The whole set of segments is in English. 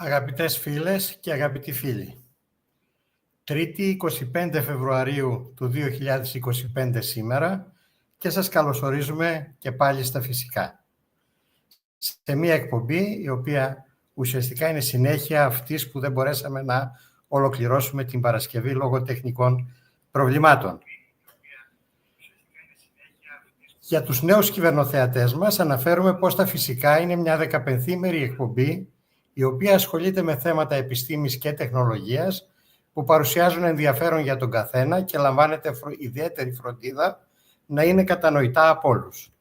Αγαπητές φίλες και αγαπητοί φίλοι, Τρίτη 25 Φεβρουαρίου του 2025 σήμερα και σας καλωσορίζουμε και πάλι στα φυσικά. Σε μία εκπομπή η οποία ουσιαστικά είναι συνέχεια αυτής που δεν μπορέσαμε να ολοκληρώσουμε την Παρασκευή λόγω τεχνικών προβλημάτων. Για τους νέους κυβερνοθεατές μας αναφέρουμε πως τα φυσικά είναι μια 15ημερη εκπομπή η οποία ασχολείται με θέματα επιστήμης και τεχνολογίας που παρουσιάζουν ενδιαφέρον για τον καθένα και λαμβάνεται ιδιαίτερη φροντίδα να είναι κατανοητά από όλους.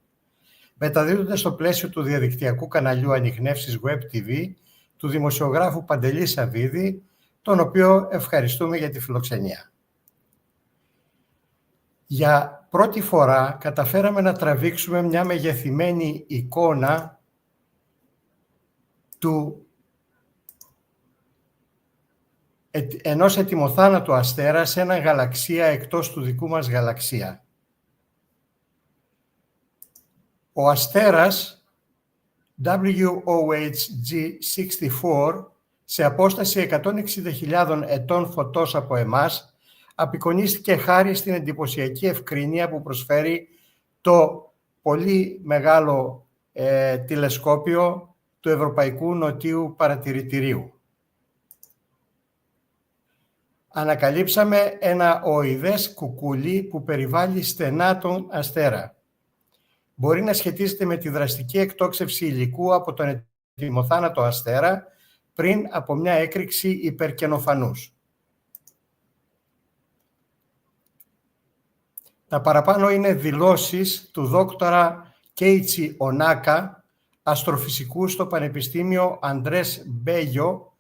Μεταδίδονται στο πλαίσιο του διαδικτυακού καναλιού Ανιχνεύσεις Web TV του δημοσιογράφου Παντελή Σαββίδη, τον οποίο ευχαριστούμε για τη φιλοξενία. Για πρώτη φορά καταφέραμε να τραβήξουμε μια μεγεθυμένη εικόνα ενός ετοιμοθάνατου αστέρα σε έναν γαλαξία εκτός του δικού μας γαλαξία. Ο αστέρας WOH G64 σε απόσταση 160.000 ετών φωτός από εμάς απεικονίστηκε χάρη στην εντυπωσιακή ευκρίνεια που προσφέρει το πολύ μεγάλο τηλεσκόπιο του Ευρωπαϊκού Νοτίου Παρατηρητηρίου. Ανακαλύψαμε ένα οειδές κουκούλι που περιβάλλει στενά τον αστέρα. Μπορεί να σχετίζεται με τη δραστική εκτόξευση υλικού από τον ετοιμοθάνατο αστέρα πριν από μια έκρηξη υπερκενοφανούς. Τα παραπάνω είναι δηλώσεις του δόκτορα Κέιιτσι Ονάκα, αστροφυσικού στο Πανεπιστήμιο Αντρές Μπέγιο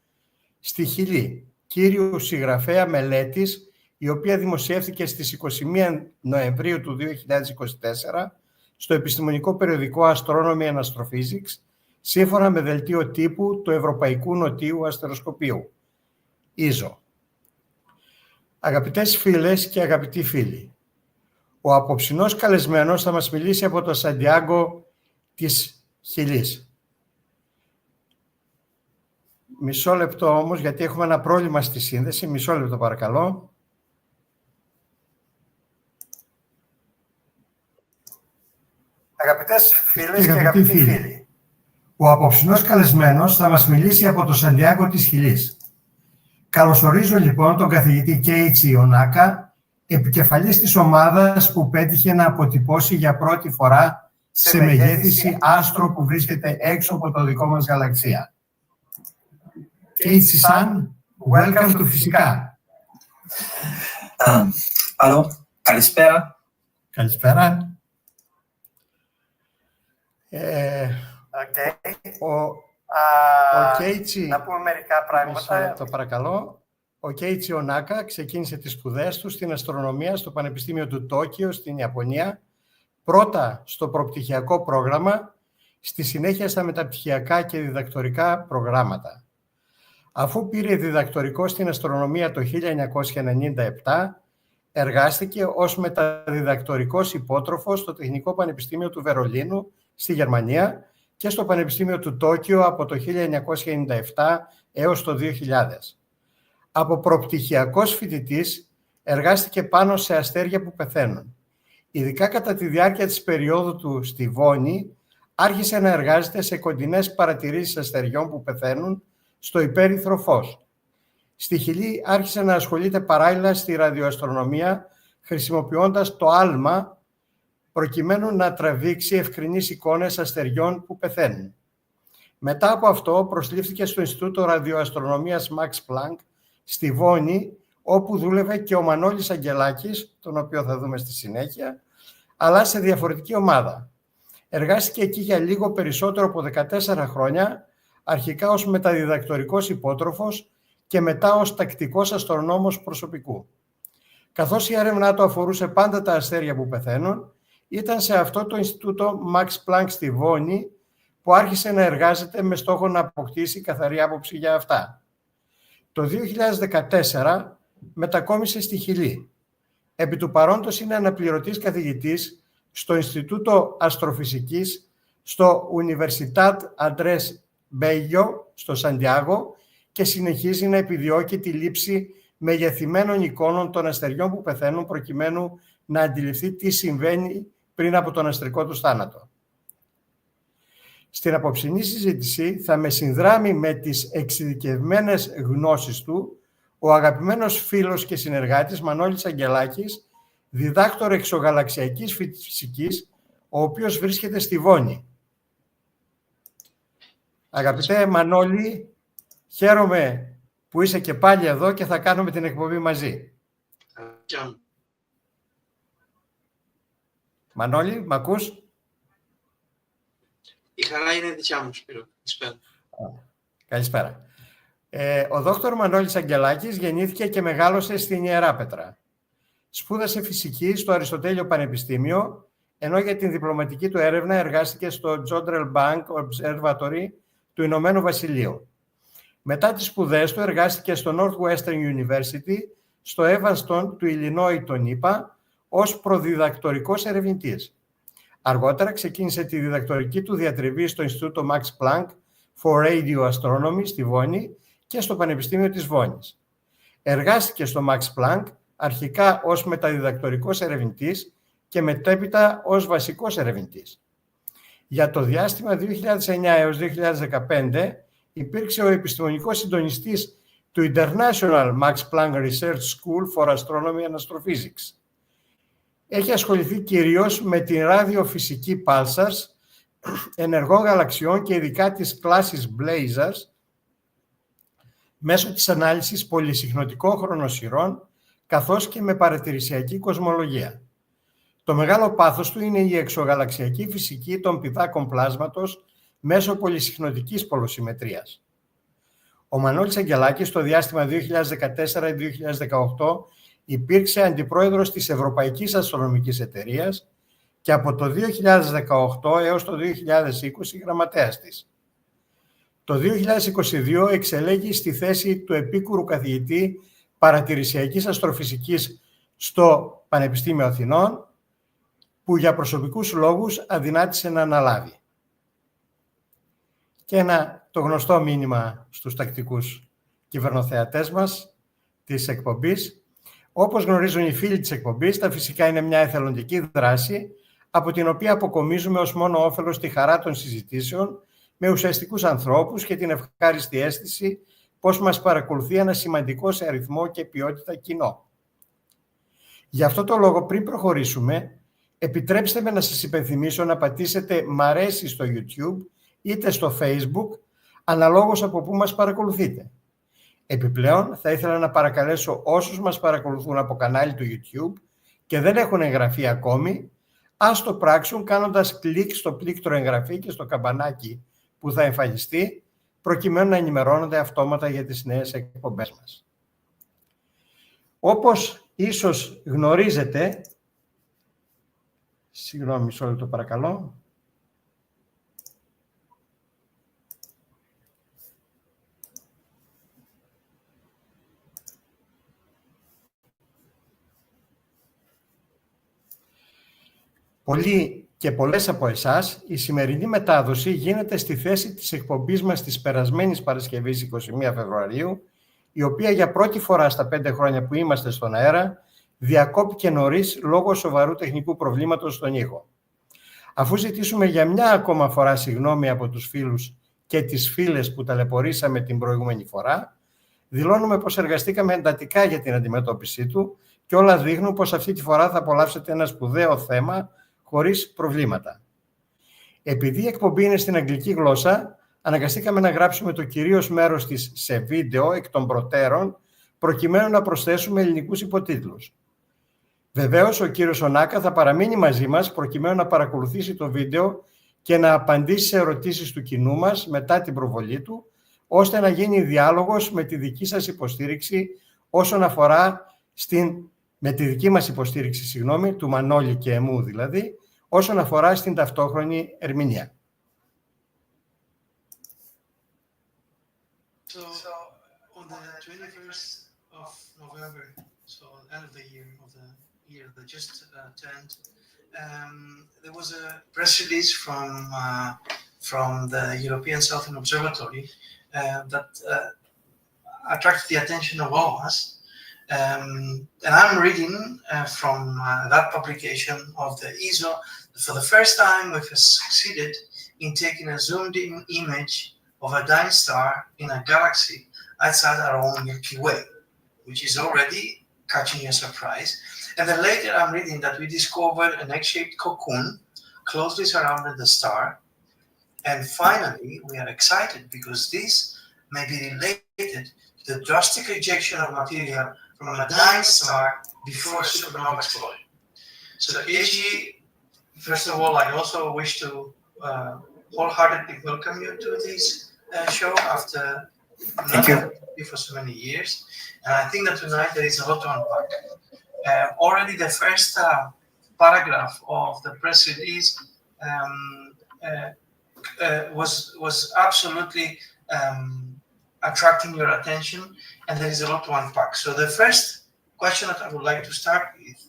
στη Χιλή, κύριου συγγραφέα μελέτης, η οποία δημοσιεύθηκε στις 21 Νοεμβρίου του 2024 στο επιστημονικό περιοδικό Astronomy Astrophysics, σύμφωνα με δελτίο τύπου του Ευρωπαϊκού Νοτίου Αστεροσκοπείου, ESO. Αγαπητές φίλες και αγαπητοί φίλοι, ο απόψινός καλεσμένος θα μας μιλήσει από το Σαντιάγκο της Χιλής. Μισό λεπτό όμως, γιατί έχουμε ένα πρόβλημα στη σύνδεση. Μισό λεπτό παρακαλώ. Αγαπητές φίλες και αγαπητοί φίλοι, ο απόψινός καλεσμένος θα μας μιλήσει από το Σαντιάγκο της Χιλής. Καλωσορίζω λοιπόν τον καθηγητή Keiichi Ohnaka, επικεφαλής της ομάδας που πέτυχε να αποτυπώσει για πρώτη φορά σε μεγέθυνση άστρο που βρίσκεται έξω από το δικό μας γαλαξία. Keiichi-san, welcome to φυσικά. Καλησπέρα. Καλησπέρα. Ο Keiichi, να πούμε μερικά πράγματα. Το παρακαλώ. Ο Keiichi Ohnaka ξεκίνησε τις σπουδές του στην αστρονομία στο Πανεπιστήμιο του Τόκιο στην Ιαπωνία, πρώτα στο προπτυχιακό πρόγραμμα, στη συνέχεια στα μεταπτυχιακά και διδακτορικά προγράμματα. Αφού πήρε διδακτορικό στην αστρονομία το 1997, εργάστηκε ως μεταδιδακτορικός υπότροφος στο Τεχνικό Πανεπιστήμιο του Βερολίνου στη Γερμανία και στο Πανεπιστήμιο του Τόκιο από το 1997 έως το 2000. Από προπτυχιακός φοιτητής εργάστηκε πάνω σε αστέρια που πεθαίνουν. Ειδικά κατά τη διάρκεια της περίοδου του στη Βόνη, άρχισε να εργάζεται σε κοντινές παρατηρήσεις αστεριών που πεθαίνουν στο υπέρυθρο φως. Στη Χιλή άρχισε να ασχολείται παράλληλα στη ραδιοαστρονομία, χρησιμοποιώντας το άλμα, προκειμένου να τραβήξει ευκρινείς εικόνες αστεριών που πεθαίνουν. Μετά από αυτό προσλήφθηκε στο Ινστιτούτο Ραδιοαστρονομίας Max Planck στη Βόνη, όπου δούλευε και ο Μανώλης Αγγελάκης, τον οποίο θα δούμε στη συνέχεια, αλλά σε διαφορετική ομάδα. Εργάστηκε εκεί για λίγο περισσότερο από 14 χρόνια, αρχικά ως μεταδιδακτορικός υπότροφος και μετά ως τακτικός αστρονόμος προσωπικού. Καθώς η έρευνά του αφορούσε πάντα τα αστέρια που πεθαίνουν, ήταν σε αυτό το Ινστιτούτο Max Planck στη Βόνη που άρχισε να εργάζεται με στόχο να αποκτήσει καθαρή άποψη για αυτά. Το 2014 μετακόμισε στη Χιλή. Επί του παρόντος είναι αναπληρωτής καθηγητής στο Ινστιτούτο Αστροφυσικής στο Universidad Andrés Bello στο Σαντιάγο και συνεχίζει να επιδιώκει τη λήψη μεγεθυμένων εικόνων των αστεριών που πεθαίνουν προκειμένου να αντιληφθεί τι συμβαίνει πριν από τον αστρικό του θάνατο. Στην απόψινή συζήτηση θα με συνδράμει με τις εξειδικευμένες γνώσεις του ο αγαπημένος φίλος και συνεργάτης Μανώλης Αγγελάκης, διδάκτορ εξωγαλαξιακής φυσικής, ο οποίος βρίσκεται στη Βόνη. Αγαπητέ Μανώλη, χαίρομαι που είσαι και πάλι εδώ και θα κάνουμε την εκπομπή μαζί. Μανώλη, μ' ακούς? Η χαρά είναι δικιά μου, Σπύρο. Καλησπέρα. Ο δόκτωρ Μανώλης Αγγελάκης γεννήθηκε και μεγάλωσε στην Ιεράπετρα. Σπούδασε φυσική στο Αριστοτέλειο Πανεπιστήμιο, ενώ για την διπλωματική του έρευνα εργάστηκε στο Jodrell Bank Observatory του Ηνωμένου Βασιλείου. Μετά τις σπουδές του εργάστηκε στο Northwestern University, στο Evanston του Illinois, τον ΗΠΑ, ως προδιδακτορικός ερευνητής. Αργότερα ξεκίνησε τη διδακτορική του διατριβή στο Ινστιτούτο Max Planck for Radio Astronomy στη Βόνη και στο Πανεπιστήμιο της Βόνης. Εργάστηκε στο Max Planck αρχικά ως μεταδιδακτορικός ερευνητής και μετέπειτα ως βασικός ερευνητής. Για το διάστημα 2009 έως 2015 υπήρξε ο επιστημονικός συντονιστής του International Max Planck Research School for Astronomy and Astrophysics. Έχει ασχοληθεί κυρίως με την ραδιοφυσική pulsars, ενεργών γαλαξιών και ειδικά της κλάσης blazars, μέσω της ανάλυσης πολυσυχνοτικών χρονοσυρών, καθώς και με παρατηρησιακή κοσμολογία. Το μεγάλο πάθος του είναι η εξωγαλαξιακή φυσική των πηδάκων πλάσματος μέσω πολυσυχνοτικής πολλοσυμμετρίας. Ο Μανώλης Αγγελάκης στο διάστημα 2014-2018 υπήρξε αντιπρόεδρος της Ευρωπαϊκής Αστρονομικής Εταιρείας και από το 2018 έως το 2020 γραμματέας της. Το 2022 εξελέγει στη θέση του επίκουρου καθηγητή παρατηρησιακής αστροφυσικής στο Πανεπιστήμιο Αθηνών, που για προσωπικούς λόγους αδυνάτησε να αναλάβει. Και το γνωστό μήνυμα στους τακτικούς κυβερνοθεατές μας της εκπομπής. Όπως γνωρίζουν οι φίλοι της εκπομπής, τα φυσικά είναι μια εθελοντική δράση, από την οποία αποκομίζουμε ως μόνο όφελος τη χαρά των συζητήσεων με ουσιαστικούς ανθρώπους και την ευχάριστη αίσθηση πως μας παρακολουθεί ένα σημαντικό σε αριθμό και ποιότητα κοινό. Γι' αυτό το λόγο, πριν προχωρήσουμε, επιτρέψτε με να σας υπενθυμίσω να πατήσετε «Μ' αρέσει» στο YouTube είτε στο Facebook, αναλόγως από πού μας παρακολουθείτε. Επιπλέον, θα ήθελα να παρακαλέσω όσους μας παρακολουθούν από κανάλι του YouTube και δεν έχουν εγγραφεί ακόμη, ας το πράξουν κάνοντας κλικ στο πλήκτρο εγγραφή και στο καμπανάκι που θα εμφανιστεί, προκειμένου να ενημερώνονται αυτόματα για τις νέες εκπομπές μας. Όπως ίσως γνωρίζετε, συγγνώμη, μισό λεπτό παρακαλώ. Πολλοί και πολλές από εσάς, η σημερινή μετάδοση γίνεται στη θέση της εκπομπής μας της περασμένης Παρασκευής 21 Φεβρουαρίου, η οποία για πρώτη φορά στα 5 χρόνια που είμαστε στον αέρα, διακόπηκε νωρίς λόγω σοβαρού τεχνικού προβλήματος στον ήχο. Αφού ζητήσουμε για μια ακόμα φορά συγγνώμη από τους φίλους και τις φίλες που ταλαιπωρήσαμε την προηγούμενη φορά, δηλώνουμε πως εργαστήκαμε εντατικά για την αντιμετώπιση του και όλα δείχνουν πως αυτή τη φορά θα απολαύσετε ένα σπουδαίο θέμα χωρίς προβλήματα. Επειδή η εκπομπή είναι στην αγγλική γλώσσα, αναγκαστήκαμε να γράψουμε το κυρίως μέρος της σε βίντεο εκ των προτέρων, προκειμένου να προσθέσουμε ελληνικούς υποτίτλους. Βεβαίως, ο κύριος Ονάκα θα παραμείνει μαζί μας, προκειμένου να παρακολουθήσει το βίντεο και να απαντήσει σε ερωτήσεις του κοινού μας μετά την προβολή του, ώστε να γίνει διάλογος με τη δική σας υποστήριξη όσον αφορά με τη δική μας υποστήριξη, του Μανώλη και εμού δηλαδή, όσον αφορά στην ταυτόχρονη ερμηνεία. So, on the 21st of November, so end of the year that just turned, there was a press release from the European Southern Observatory that attracted the attention of all of us. And I'm reading from that publication of the ESO. For the first time, we've succeeded in taking a zoomed-in image of a dying star in a galaxy outside our own Milky Way, which is already catching a surprise. And then later I'm reading that we discovered an egg-shaped cocoon closely surrounding the star. And finally, we are excited because this may be related to the drastic rejection of material from a dying star before supernova explosion. So Keiichi, first of all, I also wish to wholeheartedly welcome you to this show after not having you for so many years. And I think that tonight there is a lot to unpack. Already the first paragraph of the press release was absolutely attracting your attention, and there is a lot to unpack. So the first question that I would like to start with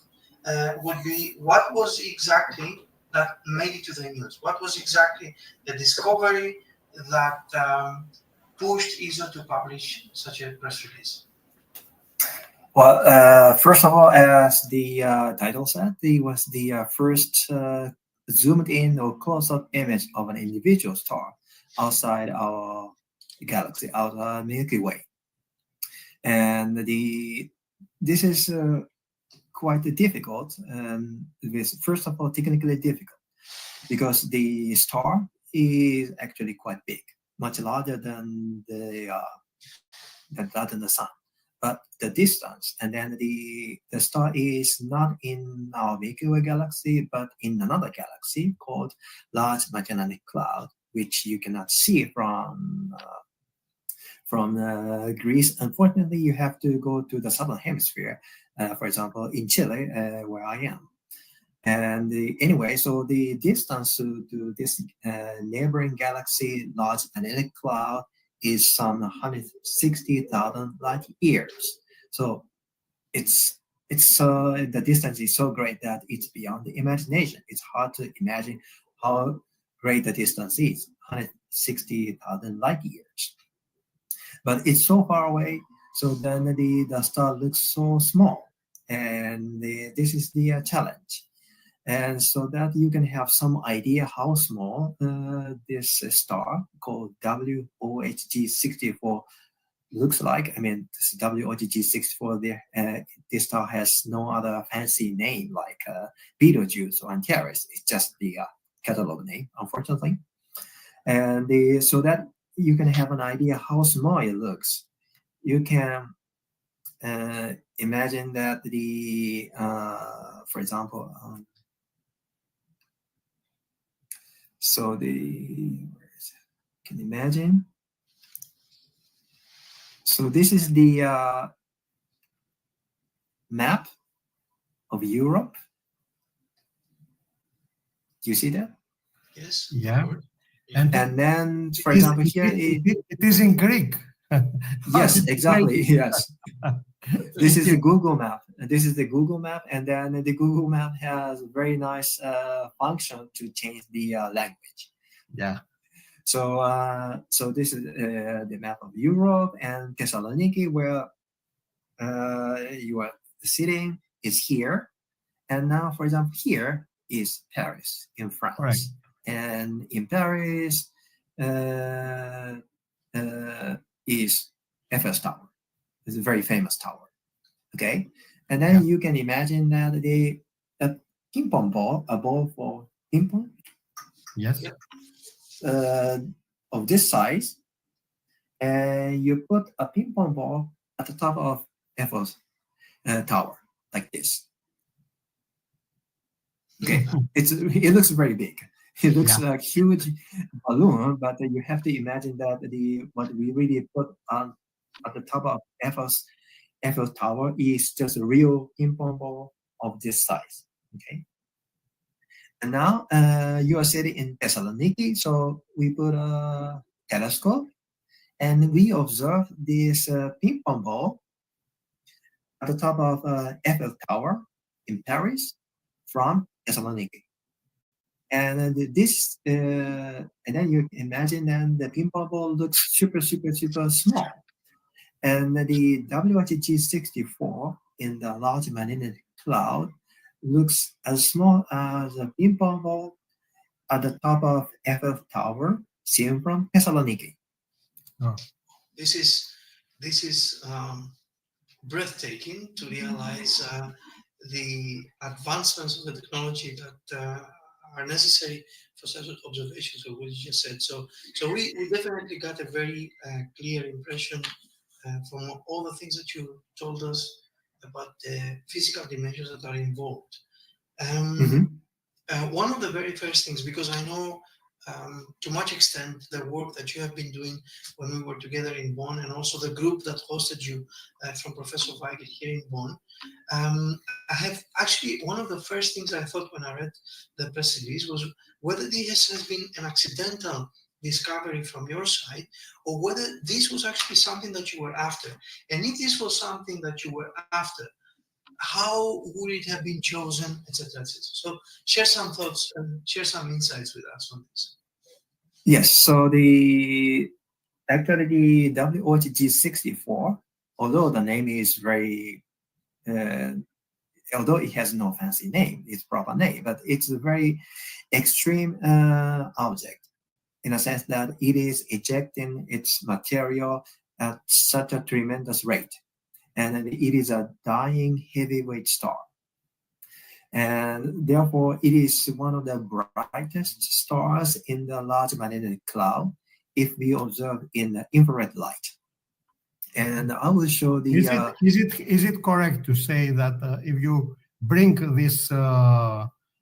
would be, what was exactly that made it to the news? What was exactly the discovery that pushed ESO to publish such a press release? Well, first of all, as the title said, it was the first zoomed in or close-up image of an individual star outside our galaxy, out of Milky Way. And this is quite difficult. First of all, technically difficult, because the star is actually quite big, much larger than the sun. But the distance, and then the star is not in our Milky Way galaxy, but in another galaxy called Large Magellanic Cloud, which you cannot see from Greece. Unfortunately, you have to go to the southern hemisphere, for example, in Chile, where I am. And anyway, so the distance to this neighboring galaxy, Large Magellanic Cloud, is some 160,000 light years. So it's the distance is so great that it's beyond the imagination. It's hard to imagine how great the distance is, 160,000 light years. But it's so far away, so then the star looks so small, and this is the challenge. And so that you can have some idea how small this star called WOH G64 looks like. I mean, this WOH G64, this star has no other fancy name like Betelgeuse or Antares. It's just the catalog name, unfortunately. And so that you can have an idea how small it looks. You can imagine that for example, so where is it? Can you imagine? So this is the map of Europe. Do you see that? Yes. Yeah. And then, for example, here it is in Greek. Yes, exactly. Yes. This is the Google map. This is the Google map, and then the Google map has a very nice function to change the language. Yeah. So this is the map of Europe, and Thessaloniki, where you are sitting, is here. And now, for example, here is Paris in France. Right. And in Paris is Eiffel Tower. It's a very famous tower. Okay, and then you can imagine that a ping pong ball, a ball for ping pong. Yes. Of this size, and you put a ping pong ball at the top of Eiffel's tower like this. Okay, it looks very big. It looks like a huge balloon, but you have to imagine that what we really put on at the top of Eiffel Tower is just a real ping pong ball of this size. Okay. And now you are sitting in Thessaloniki, so we put a telescope and we observe this ping pong ball at the top of Eiffel Tower in Paris from Thessaloniki. And this, and then you imagine then the ping pong ball looks super, super, super small. And the WOH G64 in the Large Magnetic Cloud looks as small as a ping pong ball at the top of Eiffel Tower, seen from Thessaloniki. Oh. This is breathtaking to realize the advancements of the technology that are necessary for such observations of what you just said. So we definitely got a very clear impression from all the things that you told us about the physical dimensions that are involved. One of the very first things, because I know to much extent the work that you have been doing when we were together in Bonn, and also the group that hosted you from Professor Weigel here in Bonn. I have actually, one of the first things I thought when I read the press release was whether this has been an accidental discovery from your side, or whether this was actually something that you were after. And if this was something that you were after, how would it have been chosen, etc., etc. So share some thoughts and share some insights with us on this. Yes, so actually the WOH G64, although the name is very, although it has no fancy name, its proper name, but it's a very extreme object in a sense that it is ejecting its material at such a tremendous rate. And it is a dying heavyweight star. And therefore, it is one of the brightest stars in the Large Magnetic Cloud if we observe in the infrared light. And I will show the... Is it correct to say that if you bring this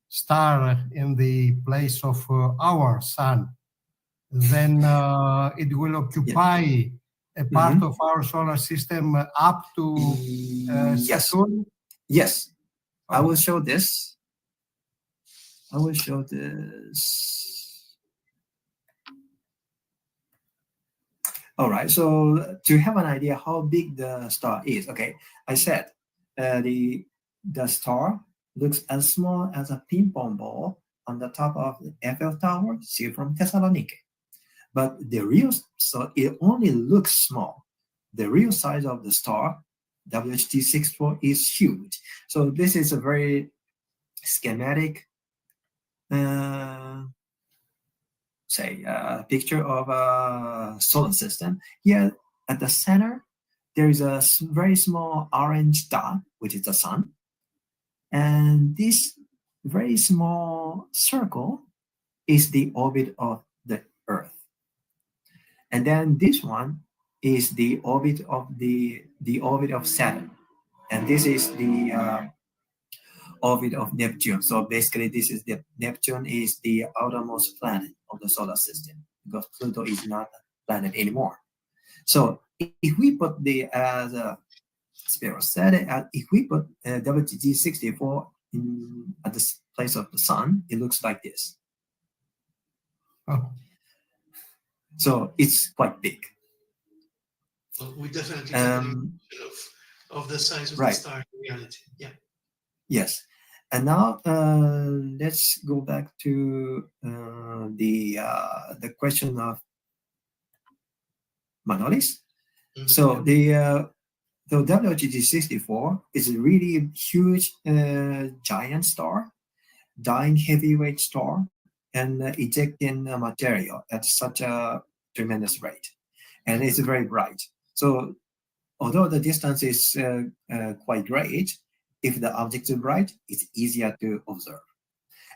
star in the place of our sun, then it will occupy a part of our solar system up to Saturn? Yes. I will show this. I will show this. All right, so to have an idea how big the star is, okay, I said the star looks as small as a ping pong ball on the top of the Eiffel Tower, seen from Thessaloniki. But so it only looks small. The real size of the star, WOH G64, is huge. So this is a very schematic, picture of a solar system. Here at the center, there is a very small orange dot, which is the sun. And this very small circle is the orbit of the Earth. And then this one is the orbit of the orbit of Saturn, and this is the orbit of Neptune. So basically, this is Neptune is the outermost planet of the solar system, because Pluto is not a planet anymore. So if we put as a Spiro said, if we put WOH G64 at the place of the sun, it looks like this. Oh. So it's quite big. So we definitely have an impression of the size of the star in reality. Yeah. Yes. And now let's go back to the question of Manolis. So the WOH G64 is a really huge giant star, dying heavyweight star, and ejecting material at such a tremendous rate. And it's very bright. So although the distance is quite great, if the object is bright, it's easier to observe.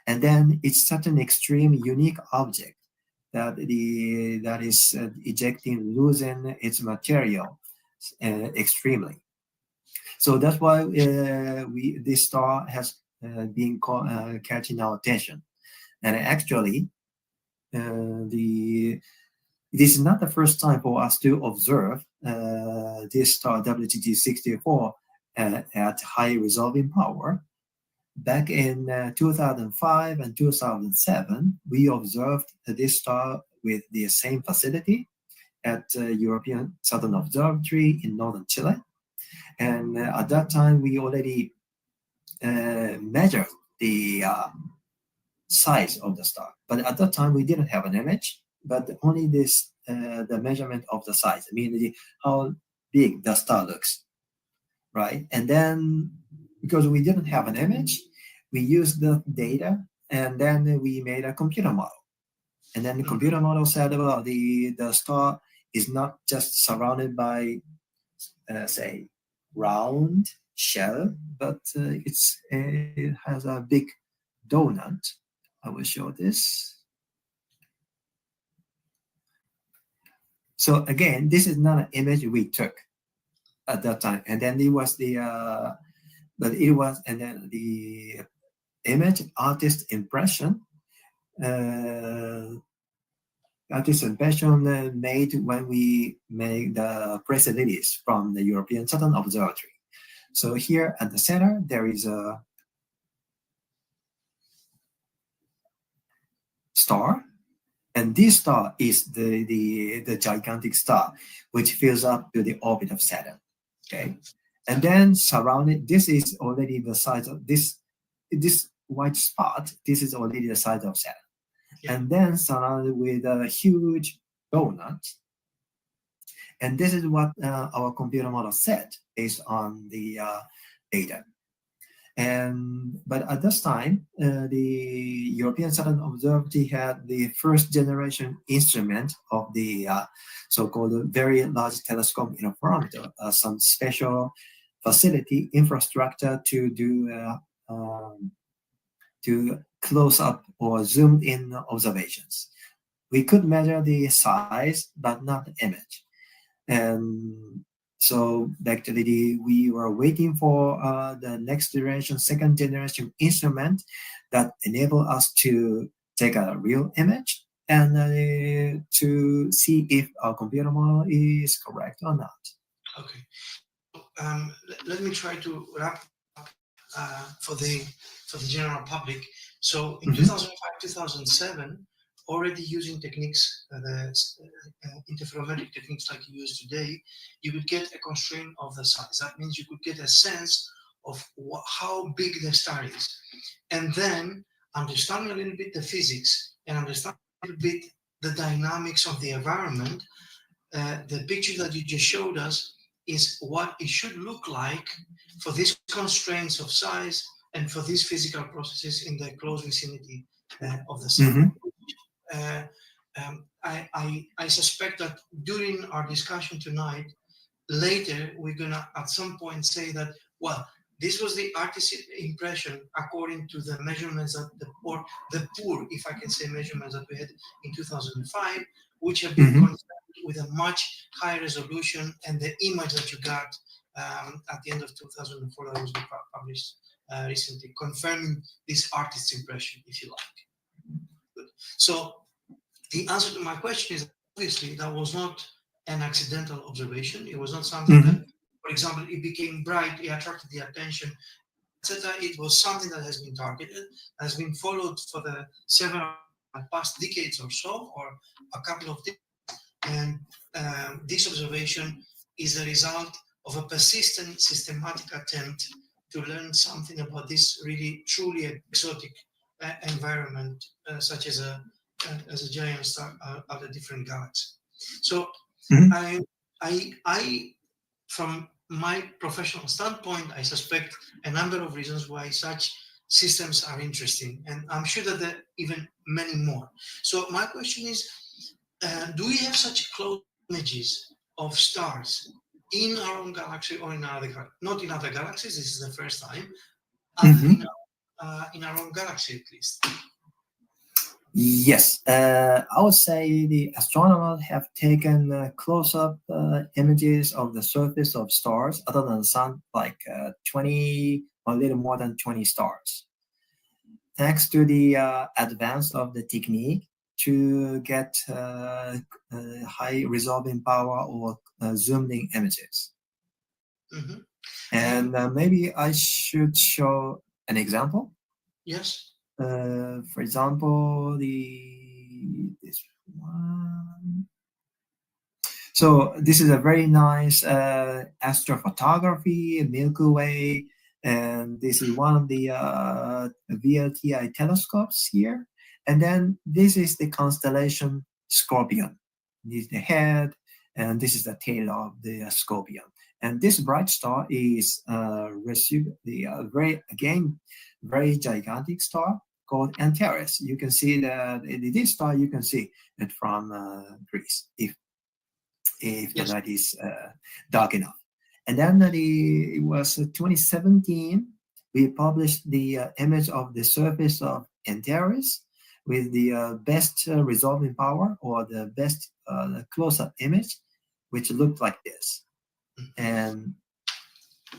And then it's such an extreme, unique object that is losing its material extremely. So that's why this star has been catching our attention. And actually, this is not the first time for us to observe this star WOH G64 at high resolving power. Back in 2005 and 2007, we observed this star with the same facility at European Southern Observatory in northern Chile. And at that time, we already measured the size of the star. But at that time, we didn't have an image, but only the measurement of the size. I mean, how big the star looks, right? And then because we didn't have an image, we used the data, and then we made a computer model. And then the computer model said, well, the star is not just surrounded by, say, round shell, but it has a big donut. I will show this. So again, this is not an image we took at that time. And then it was the image artist impression. Made when we made the press release from the European Southern Observatory. So here at the center, there is a star, and this star is the gigantic star, which fills up to the orbit of Saturn. Okay, and then surrounded, this is already the size of this white spot. This is already the size of Saturn. And then surrounded with a huge donut. And this is what our computer model said based on the data. But at this time, the European Southern Observatory had the first generation instrument of the so-called Very Large Telescope Interferometer, some special facility infrastructure to do to close up or zoomed in observations. We could measure the size, but not the image. And so actually we were waiting for the next generation, second generation instrument that enable us to take a real image and to see if our computer model is correct or not. Okay. Let me try to wrap up for the general public. So in 2005-2007, already using techniques, interferometric techniques like you use today, you could get a constraint of the size. That means you could get a sense of how big the star is. And then understanding a little bit the physics and understanding a little bit the dynamics of the environment, the picture that you just showed us is what it should look like for these constraints of size and for these physical processes in the close vicinity of the sun. I suspect that during our discussion tonight, later we're gonna at some point say that, well, this was the artistic impression according to the measurements that the poor, if I can say, measurements that we had in 2005, which have been confirmed with a much higher resolution, and the image that you got at the end of 2004 that was published recently, confirming this artist's impression, if you like. Good. So the answer to my question is obviously that was not an accidental observation. It was not something that, for example, it became bright, it attracted the attention, etc. It was something that has been targeted, has been followed for the several past decades or so, or a couple of decades. And this observation is a result of a persistent, systematic attempt to learn something about this really, truly exotic environment, such as a giant star out of different galaxies. So I, from my professional standpoint, I suspect a number of reasons why such systems are interesting, and I'm sure that there are even many more. So my question is, do we have such close images of stars in our own galaxy or in other, not in other galaxies, this is the first time, in our own galaxy at least? Yes, I would say the astronomers have taken close-up images of the surface of stars other than the sun, like 20 or a little more than 20 stars. Thanks to the advance of the technique to get high resolving power or zoomed-in images. And maybe I should show an example. Yes. For example, this one. So this is a very nice astrophotography, Milky Way, and this is one of the VLTI telescopes here. And then this is the constellation Scorpion. This is the head, and this is the tail of the scorpion. And this bright star is received the very gigantic star called Antares. You can see that this star, you can see it from Greece if the night is dark enough. And then it was 2017, we published the image of the surface of Antares with the best resolving power, or the best close-up image, which looked like this. And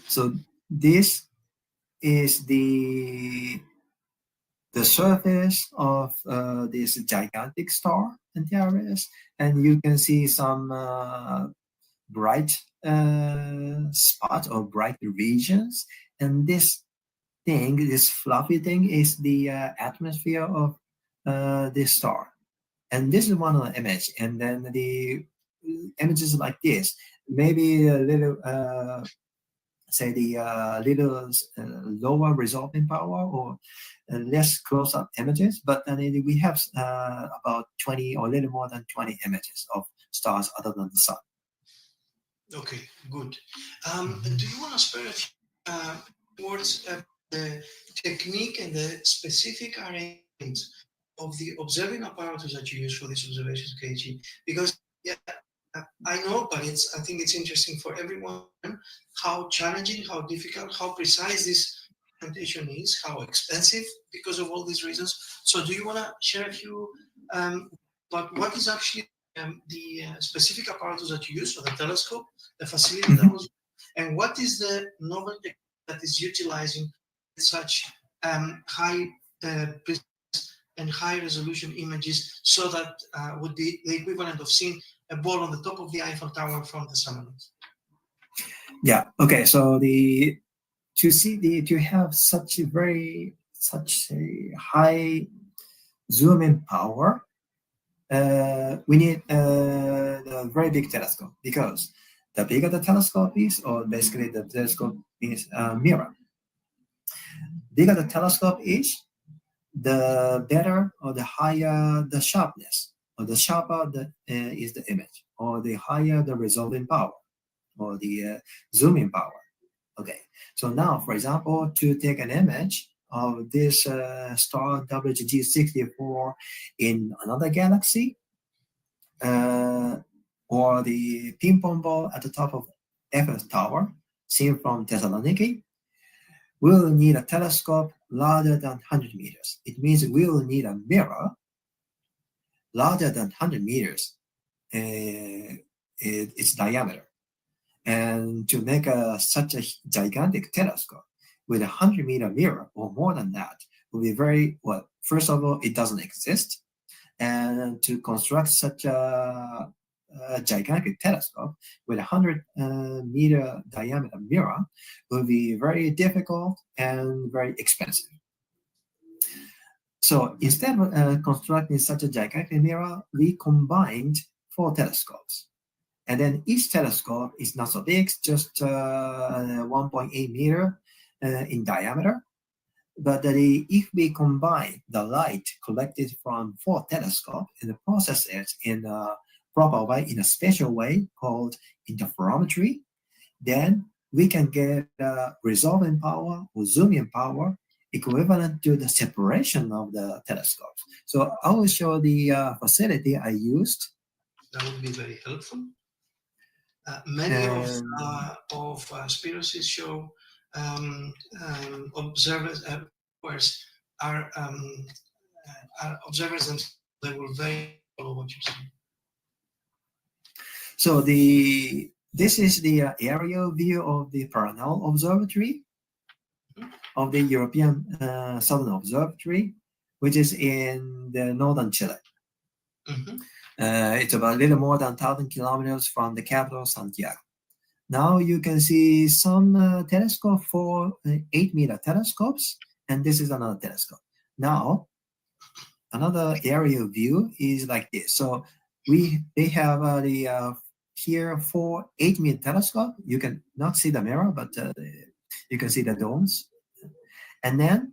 so this is the surface of this gigantic star, Antares, and you can see some bright spots or bright regions. And this fluffy thing is the atmosphere of this star. And this is one of the image. And then the images like this, maybe a little say the little lower resolving power or less close-up images, but then we have about 20 or a little more than 20 images of stars other than the sun. Okay, good. Do you want to spare a few words the technique and the specific arrangement of the observing apparatus that you use for these observations, Keiichi? Because I know, but I think it's interesting for everyone how challenging, how difficult, how precise this implementation is, how expensive because of all these reasons. So do you want to share a few about what is actually the specific apparatus that you use for the telescope, the facility that was, and what is the novel technique that is utilizing such high and high resolution images, so that would be the equivalent of seeing a ball on the top of the Eiffel Tower from the summit? Yeah. Okay. So to have such a high zoom in power, we need a very big telescope, because the bigger the telescope is, or basically the telescope is a mirror. Bigger the telescope is, the better or the higher the sharpness, or the sharper is the image, or the higher the resolving power, or the zooming power. Okay, so now, for example, to take an image of this star WOH G64 in another galaxy, or the ping pong ball at the top of Eiffel Tower, seen from Thessaloniki, we'll need a telescope larger than 100 meters. It means we will need a mirror larger than 100 meters, its diameter. And to make such a gigantic telescope with a 100-meter mirror or more than that will be very, well, first of all, it doesn't exist. And to construct such a gigantic telescope with a 100-meter diameter mirror will be very difficult and very expensive. So instead of constructing such a gigantic mirror, we combined 4 telescopes. And then each telescope is not so big, just 1.8 meter in diameter. But if we combine the light collected from 4 telescopes and process it in a proper way, in a special way called interferometry, then we can get resolving power or zooming power equivalent to the separation of the telescopes. So I will show the facility I used. That would be very helpful. Many of Spirosis show observers are observers, and they will very follow what you're saying. So this is the aerial view of the Paranal Observatory of the European Southern Observatory, which is in the northern Chile. It's about a little more than 1,000 kilometers from the capital, Santiago. Now you can see some telescope for 8-meter telescopes, and this is another telescope. Now, another aerial view is like this. So they have here 4 8-meter telescope. You can not see the mirror, but you can see the domes. And then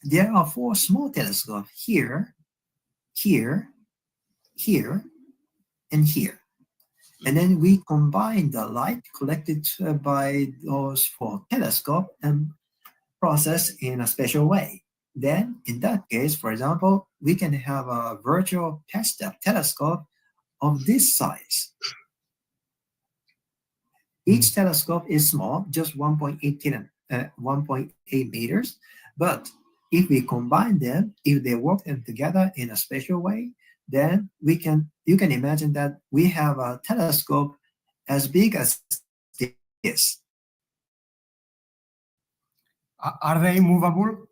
there are 4 small telescopes here, here, here, and here. And then we combine the light collected by those 4 telescopes and process in a special way. Then, in that case, for example, we can have a virtual patched-up telescope of this size. Each telescope is small, just 1.8 meters, but if we combine them, if they work them together in a special way, then you can imagine that we have a telescope as big as this. Are they movable?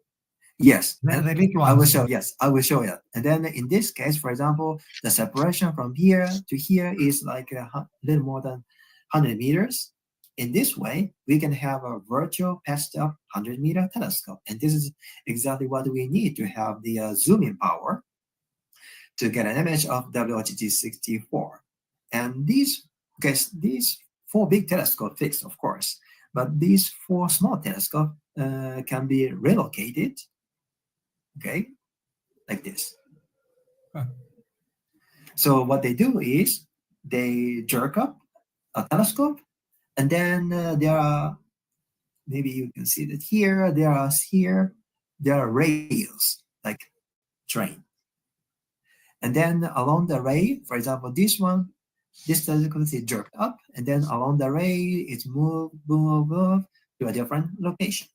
Yes, The little I will ones. show. Yes, I will show you. And then in this case, for example, the separation from here to here is like a little more than 100 meters. In this way, we can have a virtual patched-up 100-meter telescope, and this is exactly what we need to have the zooming power to get an image of WOH G64. And these 4 big telescopes fixed, of course, but these 4 small telescopes can be relocated, okay, like this. Huh. So what they do is they jerk up a telescope, and then there are, maybe you can see that here, there are rails, like train. And then along the ray, for example, this telescope is jerked up, and then along the ray, it's moved to a different location,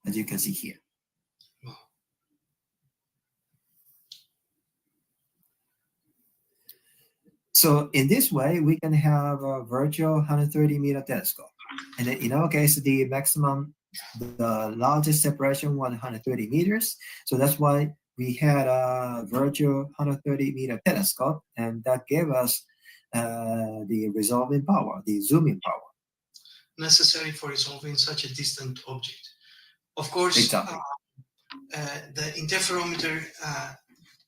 as you can see here. So in this way, we can have a virtual 130-meter telescope. And then in our case, the largest separation was 130 meters. So that's why we had a virtual 130-meter telescope, and that gave us the resolving power, the zooming power. Necessary for resolving such a distant object. Of course, Exactly. The interferometer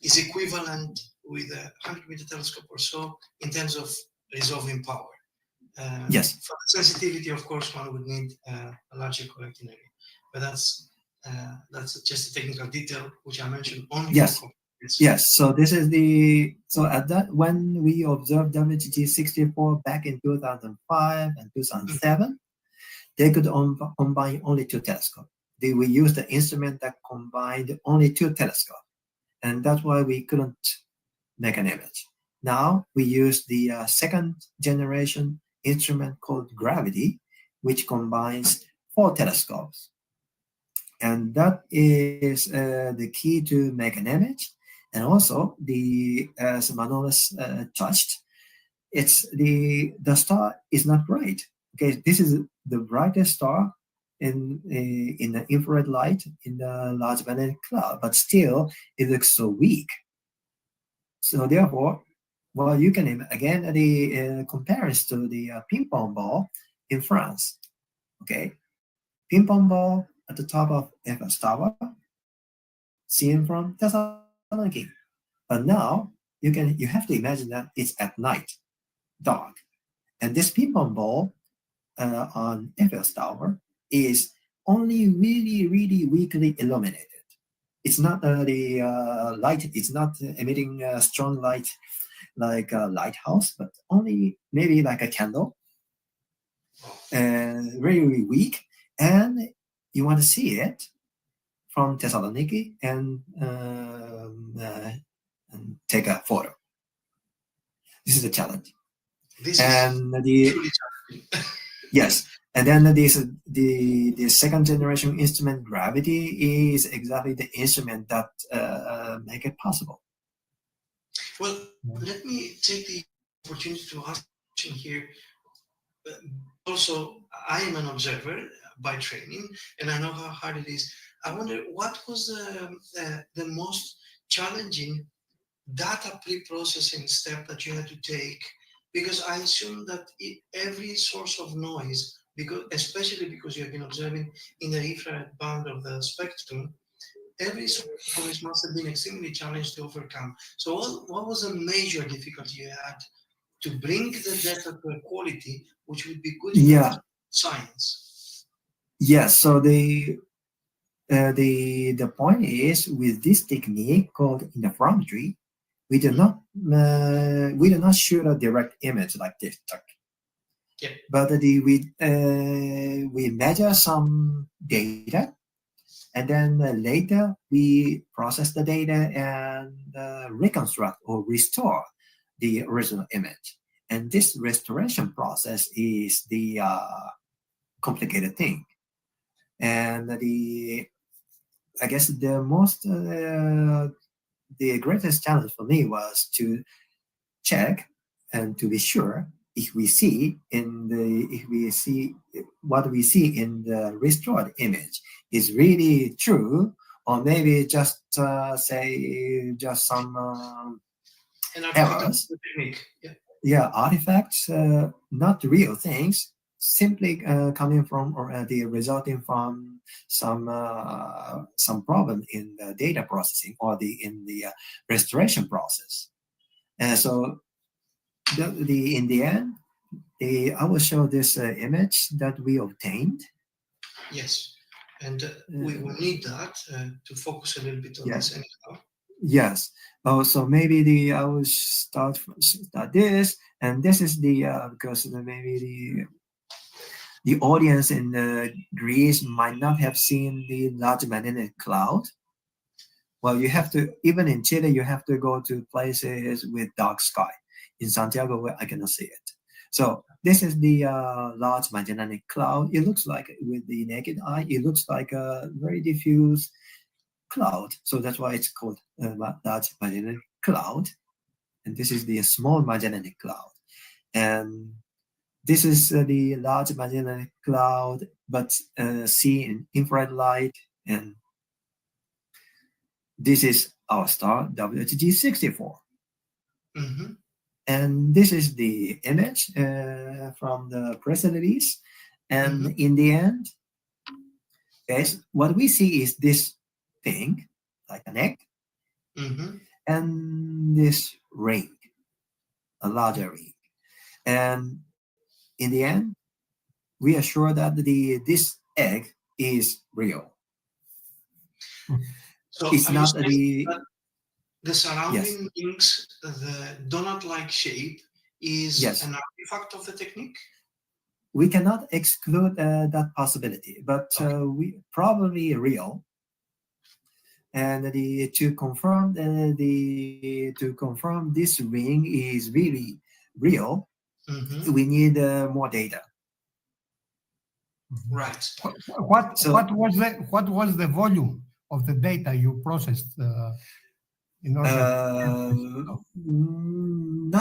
is equivalent with a 100-meter telescope or so in terms of resolving power. Yes. For the sensitivity, of course, one would need a larger collecting area, but that's just a technical detail which I mentioned only. Yes. Yes. So this is when we observed WOH G64 back in 2005 and 2007, they could combine only 2 telescopes. We used the instrument that combined only 2 telescopes, and that's why we couldn't make an image. Now we use the 2nd generation instrument called Gravity, which combines 4 telescopes. And that is the key to make an image. And also, as Manolis touched, it's the star is not bright. Okay, this is the brightest star in the infrared light in the large magnetic cloud, but still it looks so weak. So therefore, well, you can again the comparison to the ping pong ball in France. Okay, ping pong ball at the top of Eiffel Tower, seen from Thessaloniki. But now you have to imagine that it's at night, dark, and this ping pong ball on Eiffel Tower is only really, really weakly illuminated. It's not the light. It's not emitting strong light like a lighthouse, but only maybe like a candle, very, very weak. And you want to see it from Thessaloniki and take a photo. This is the challenge. This is truly challenging. Yes. And then the 2nd generation instrument Gravity is exactly the instrument that make it possible. Well, let me take the opportunity to ask a question here. Also, I am an observer by training, and I know how hard it is. I wonder what was the most challenging data pre-processing step that you had to take, because I assume that every source of noise, especially because you have been observing in the infrared band of the spectrum, every source of noise must have been extremely challenged to overcome. So what was a major difficulty you had to bring the data to a quality which would be good for science? Yes. So the point is, with this technique called interferometry, we do not shoot a direct image like this. Yeah. But we measure some data, and then later we process the data and reconstruct or restore the original image. And this restoration process is the complicated thing. And I guess the greatest challenge for me was to check and to be sure if we see what we see in the restored image is really true, or maybe just just some errors. Technique. Yeah. Yeah, artifacts, not real things, simply coming from or resulting from some problem in the data processing or in the restoration process. And so in the end, I will show this image that we obtained. Yes, and we will need that to focus a little bit on this anyhow. Yes. Oh, so maybe I will start this, and this is because maybe the audience in Greece might not have seen the large magnetic cloud. Well, you have to, even in Chile, you have to go to places with dark sky. In Santiago, where I cannot see it. So this is the large magnetic cloud. It looks like, with the naked eye, it looks like a very diffuse cloud. So that's why it's called large magnetic cloud. And this is the small magnetic cloud. And this is the large magnetic cloud, but see in infrared light. And this is our star, WOH G64. Mm-hmm. And this is the image from the press release. And in the end, what we see is this thing, like an egg, and this ring, a larger ring. And in the end, we are sure that this egg is real. So it's not the surrounding rings, the donut-like shape, is an artifact of the technique? We cannot exclude that possibility, but we probably real. And to confirm this ring is really real, we need more data. Right. What was the volume of the data you processed? Not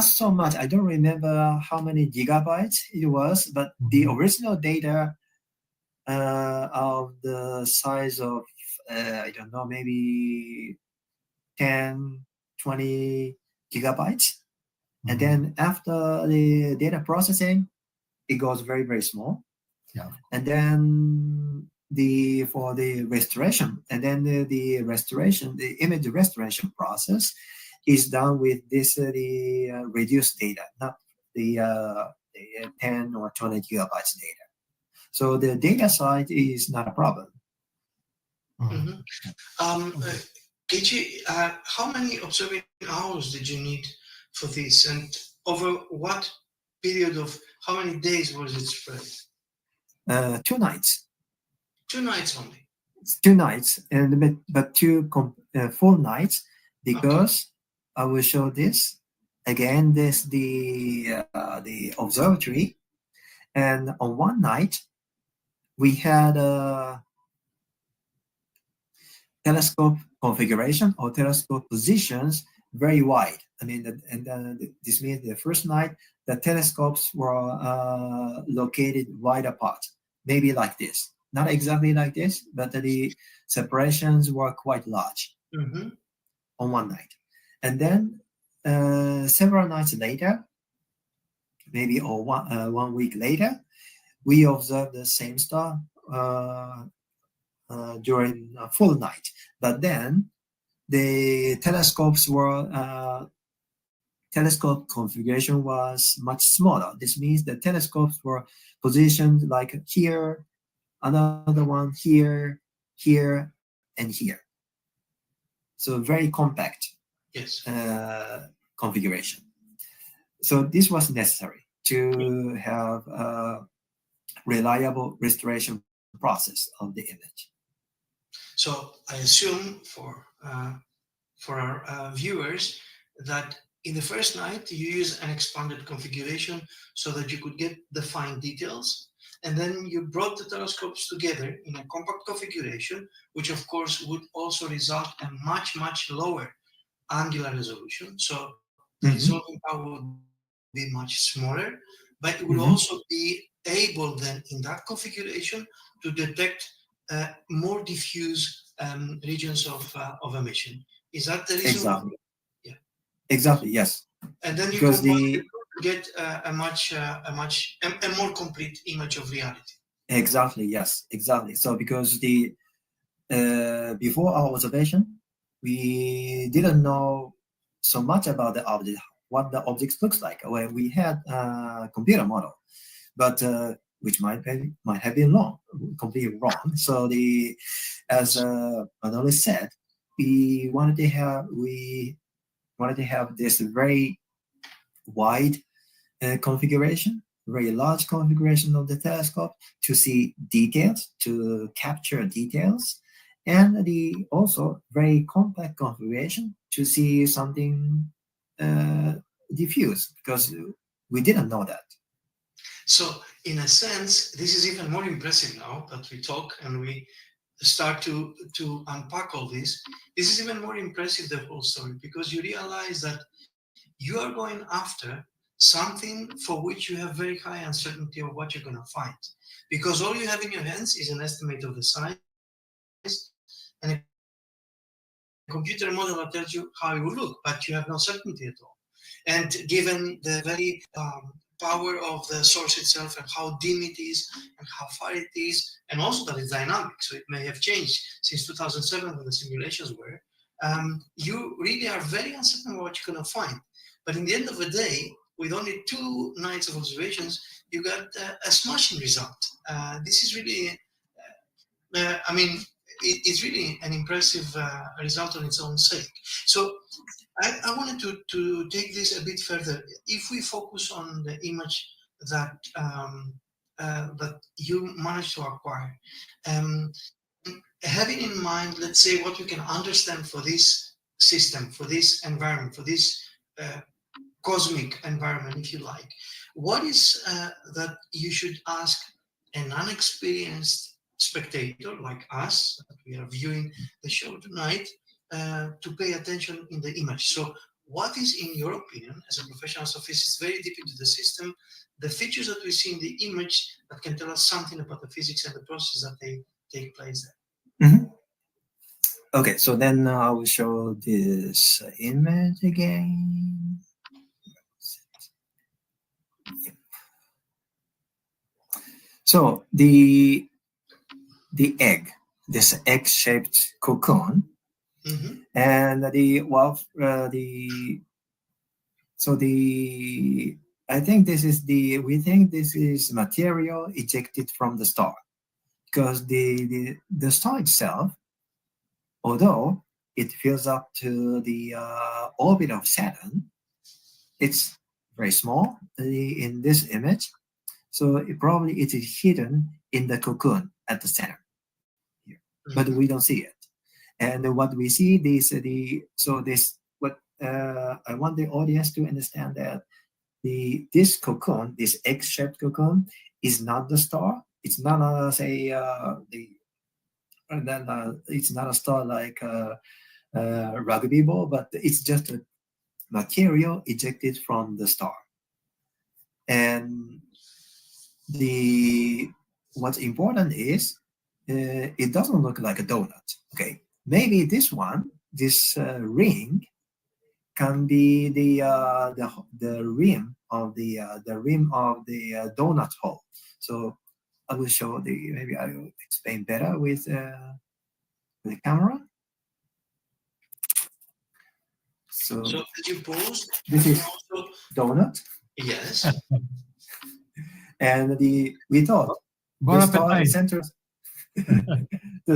so much. I don't remember how many gigabytes it was, but the original data of the size of, I don't know, maybe 10, 20 gigabytes. And then after the data processing, it goes very, very small. Yeah. And then for the restoration, and then the image restoration process is done with this the reduced data, not the 10 or 20 gigabytes data. So the data side is not a problem. Keiichi, how many observing hours did you need for this, and over what period of how many days was it spread? 2 nights. 2 nights only. 2 nights, but 2 full nights, because I will show this again. This the observatory, and on one night we had a telescope configuration or telescope positions very wide. I mean, this means the first night the telescopes were located wide apart, maybe like this. Not exactly like this, but the separations were quite large on one night. And then several nights later, maybe or 1 week later, we observed the same star during a full night. But then the telescopes were telescope configuration was much smaller. This means the telescopes were positioned like here, another one here, here, and here. So very compact. Yes. Configuration. So this was necessary to have a reliable restoration process of the image. So I assume for our viewers that in the first night you use an expanded configuration so that you could get the fine details, and then you brought the telescopes together in a compact configuration, which of course would also result in much lower angular resolution. So the resolving power would be much smaller, but it would also be able then in that configuration to detect more diffuse regions of emission. Is that the reason? Exactly. Yeah. Exactly. Yes. And then you Because get a more complete image of reality. Exactly. Yes. Exactly. So because before our observation, we didn't know so much about the object, what the object looks like. Well, we had a computer model, but which might have been completely wrong. So as Manoli said, we wanted to have this very wide configuration, very large configuration of the telescope to see details, to capture details, and also very compact configuration to see something diffuse, because we didn't know that. So in a sense, this is even more impressive now that we talk and we start to unpack all this. This is even more impressive, the whole story, because you realize that you are going after something for which you have very high uncertainty of what you're going to find. Because all you have in your hands is an estimate of the size and a computer model that tells you how it will look, but you have no certainty at all. And given the very power of the source itself and how dim it is and how far it is, and also that it's dynamic, so it may have changed since 2007 when the simulations were, you really are very uncertain about what you're going to find. But in the end of the day, with only 2 nights of observations, you got a smashing result. This is really, it's really an impressive result on its own sake. So I wanted to take this a bit further. If we focus on the image that that you managed to acquire, having in mind, let's say, what we can understand for this system, for this environment, for this cosmic environment, if you like, what is that you should ask an unexperienced spectator like us, that we are viewing the show tonight, to pay attention in the image? So what is, in your opinion, as a professional astrophysicist, very deep into the system, the features that we see in the image that can tell us something about the physics and the processes that they take place there? Okay, so then I will show this image again. So the egg, this egg-shaped cocoon, and I think this is material ejected from the star, because the star itself, although it fills up to the orbit of Saturn, it's very small in this image. So it is hidden in the cocoon at the center here, but we don't see it. And what we see I want the audience to understand that this cocoon, this egg-shaped cocoon, is not the star. It's not it's not a star like a rugby ball, but it's just a material ejected from the star. And what's important is it doesn't look like a donut. Okay, maybe this ring can be the rim of the donut hole. So I will show maybe I will explain better with the camera. So did you pause? This is donut. Yes. And we thought the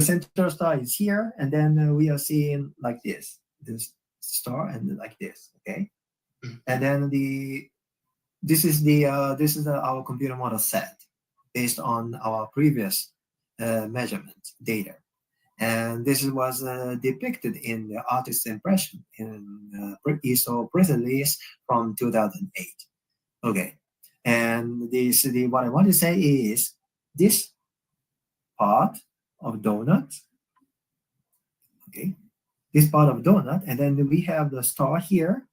center star is here, and then we are seeing like this star and like this, okay? And then this is our computer model set based on our previous measurement data. And this was depicted in the artist's impression in ESO press release from 2008. Okay, and what I want to say is this part of donut, okay, this part of donut, and then we have the star here.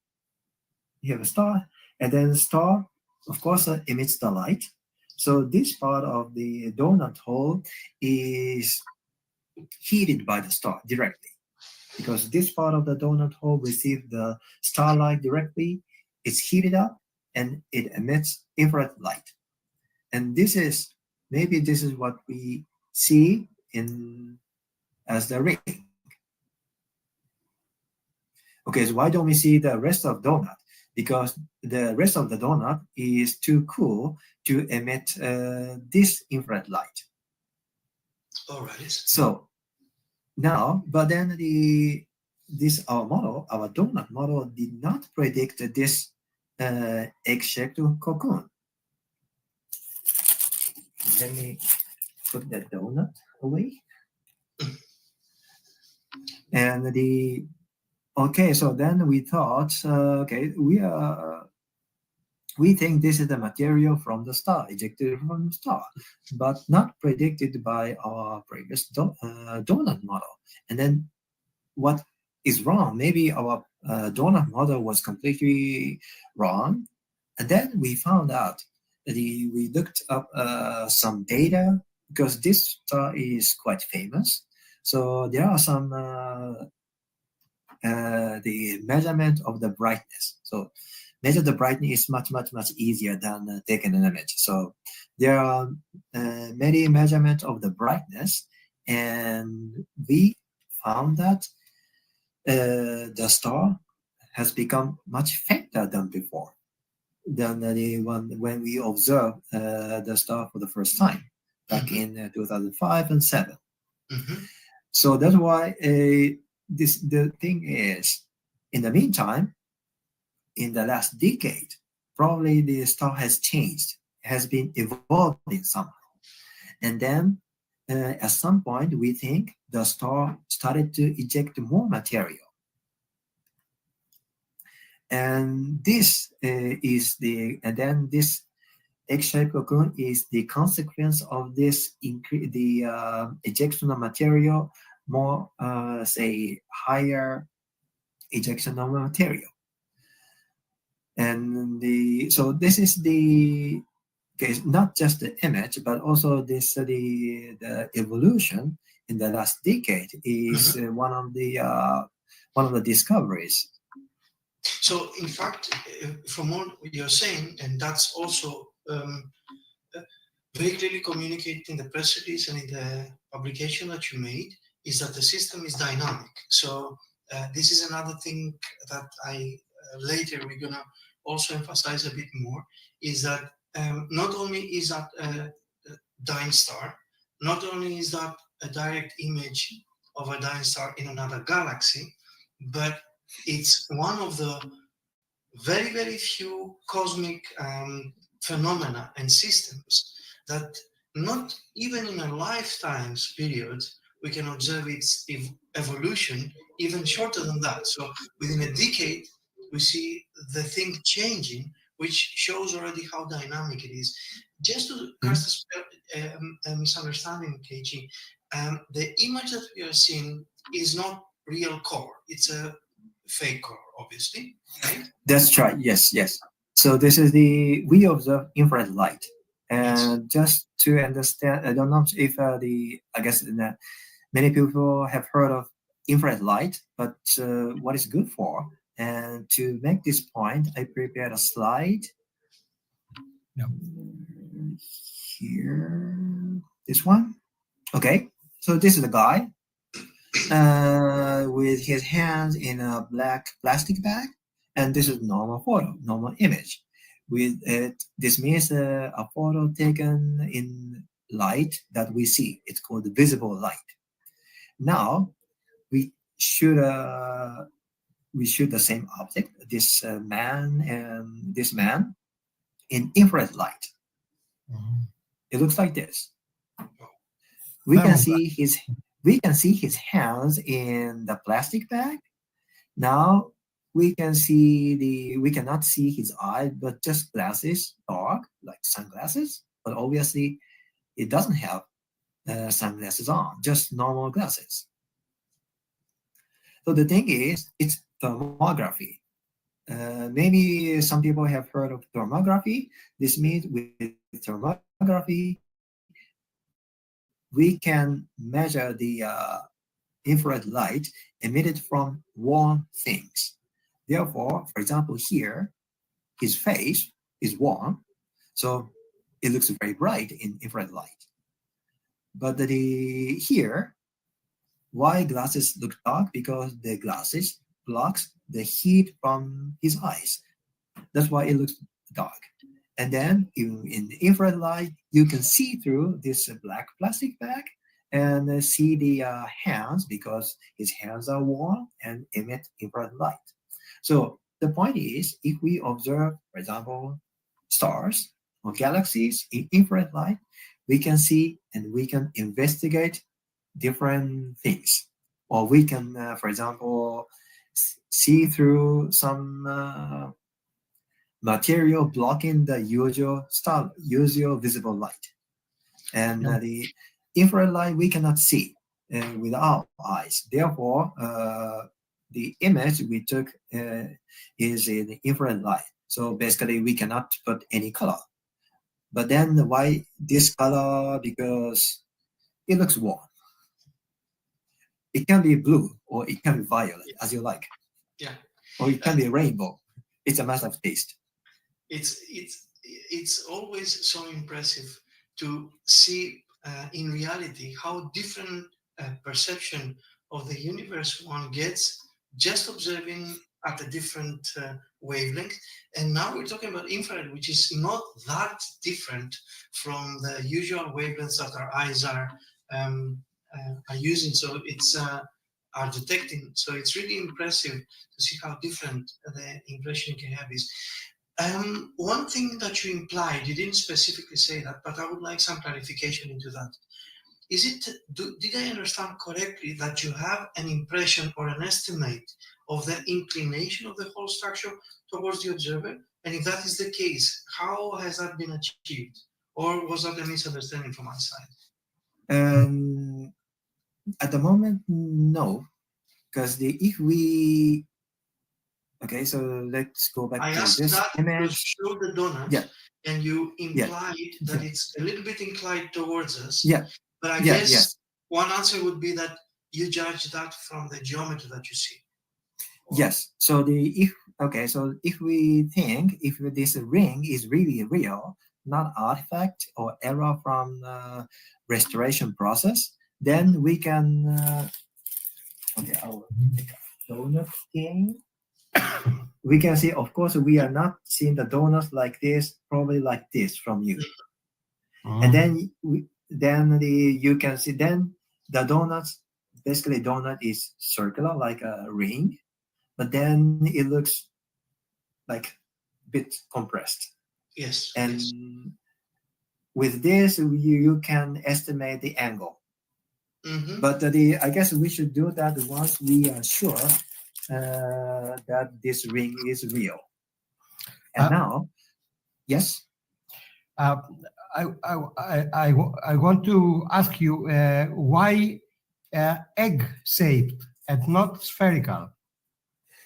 We have a star, and then the star, of course, emits the light. So this part of the donut hole is heated by the star directly, because this part of the donut hole receives the starlight directly. It's heated up and it emits infrared light. And this is what we see as the ring. Okay, so why don't we see the rest of donut? Because the rest of the donut is too cool to emit this infrared light. All right. So now, but then our donut model did not predict this egg-shaped cocoon. Let me put the donut away. And okay, so then we thought, we think this is the material from the star, ejected from the star, but not predicted by our previous donut model. And then what is wrong? Maybe our donut model was completely wrong. And then we found out that we looked up some data, because this star is quite famous. So there are some the measurement of the brightness. So measure the brightness is much easier than taking an image. So there are many measurements of the brightness, and we found that the star has become much fainter than before, than the one when we observed the star for the first time back in 2005 and 2007. So that's why the thing is, in the meantime, in the last decade, probably the star has changed, has been evolving somehow. And then at some point, we think the star started to eject more material. And this this egg-shaped cocoon is the consequence of this ejection of material, more higher ejection of material. And so this is the case, not just the image, but also this the evolution in the last decade is one of the discoveries. So in fact, from what you're saying, and that's also very clearly communicated in the press release and in the publication that you made, is that the system is dynamic. So this is another thing that later we're gonna also emphasize a bit more, is that not only is that a dying star, not only is that a direct image of a dying star in another galaxy, but it's one of the very few cosmic phenomena and systems that not even in a lifetime's period we can observe its evolution even shorter than that. So within a decade we see the thing changing, which shows already how dynamic it is. Just to cast a misunderstanding, Keiichi, the image that we are seeing is not real core. It's a fake core, obviously, right? That's right. Yes. So this is we observe infrared light, and just to understand, I don't know if I guess many people have heard of infrared light, but what is good for? And to make this point, I prepared a slide. Here, this one. Okay, so this is the guy with his hands in a black plastic bag, and this is normal photo, normal image. With it, this means a photo taken in light that we see. It's called visible light. Now we should we shoot the same object, this man and this man, in infrared light. It looks like this. We can see his hands in the plastic bag. Now we cannot see his eyes, but just glasses, dark, like sunglasses. But obviously, it doesn't have sunglasses on, just normal glasses. So the thing is, it's thermography. Maybe some people have heard of thermography. This means with thermography, we can measure the infrared light emitted from warm things. Therefore, for example, here, his face is warm, so it looks very bright in infrared light. But here, why glasses look dark? Because the glasses blocks the heat from his eyes. That's why it looks dark. And then in the infrared light, you can see through this black plastic bag and see the hands, because his hands are warm and emit infrared light. So the point is, if we observe, for example, stars or galaxies in infrared light, we can see and we can investigate different things. Or we can, for example, see through some material blocking the usual visible light. And the infrared light we cannot see with our eyes. Therefore, the image we took is in the infrared light. So basically, we cannot put any color. But then why this color? Because it looks warm. It can be blue or it can be violet, as you like. Yeah. Or it can be rainbow. It's a matter of taste. It's always so impressive to see in reality how different perception of the universe one gets just observing at a different wavelength. And now we're talking about infrared, which is not that different from the usual wavelengths that our eyes are using. So it's are detecting. So it's really impressive to see how different the impression you can have is. One thing that you implied, you didn't specifically say that, but I would like some clarification into that. Is it, did I understand correctly that you have an impression or an estimate of the inclination of the whole structure towards the observer? And if that is the case, how has that been achieved? Or was that a misunderstanding from my side? At the moment, no. Because if we... Okay, so let's go back I to asked this that image. to show the donut, yeah. And you implied that it's a little bit inclined towards us. Yeah. But I guess one answer would be that you judge that from the geometry that you see. Yes. So if we think if this ring is really real, not artifact or error from the restoration process, then we can. Okay, I will make a donut thing. We can see, of course, we are not seeing the donuts like this, probably like this from you. And then you can see then the donuts. Basically, donut is circular like a ring, but then it looks like a bit compressed. Yes. And with this, you can estimate the angle. But I guess we should do that once we are sure that this ring is real. And now, yes. I want to ask you why egg-shaped and not spherical?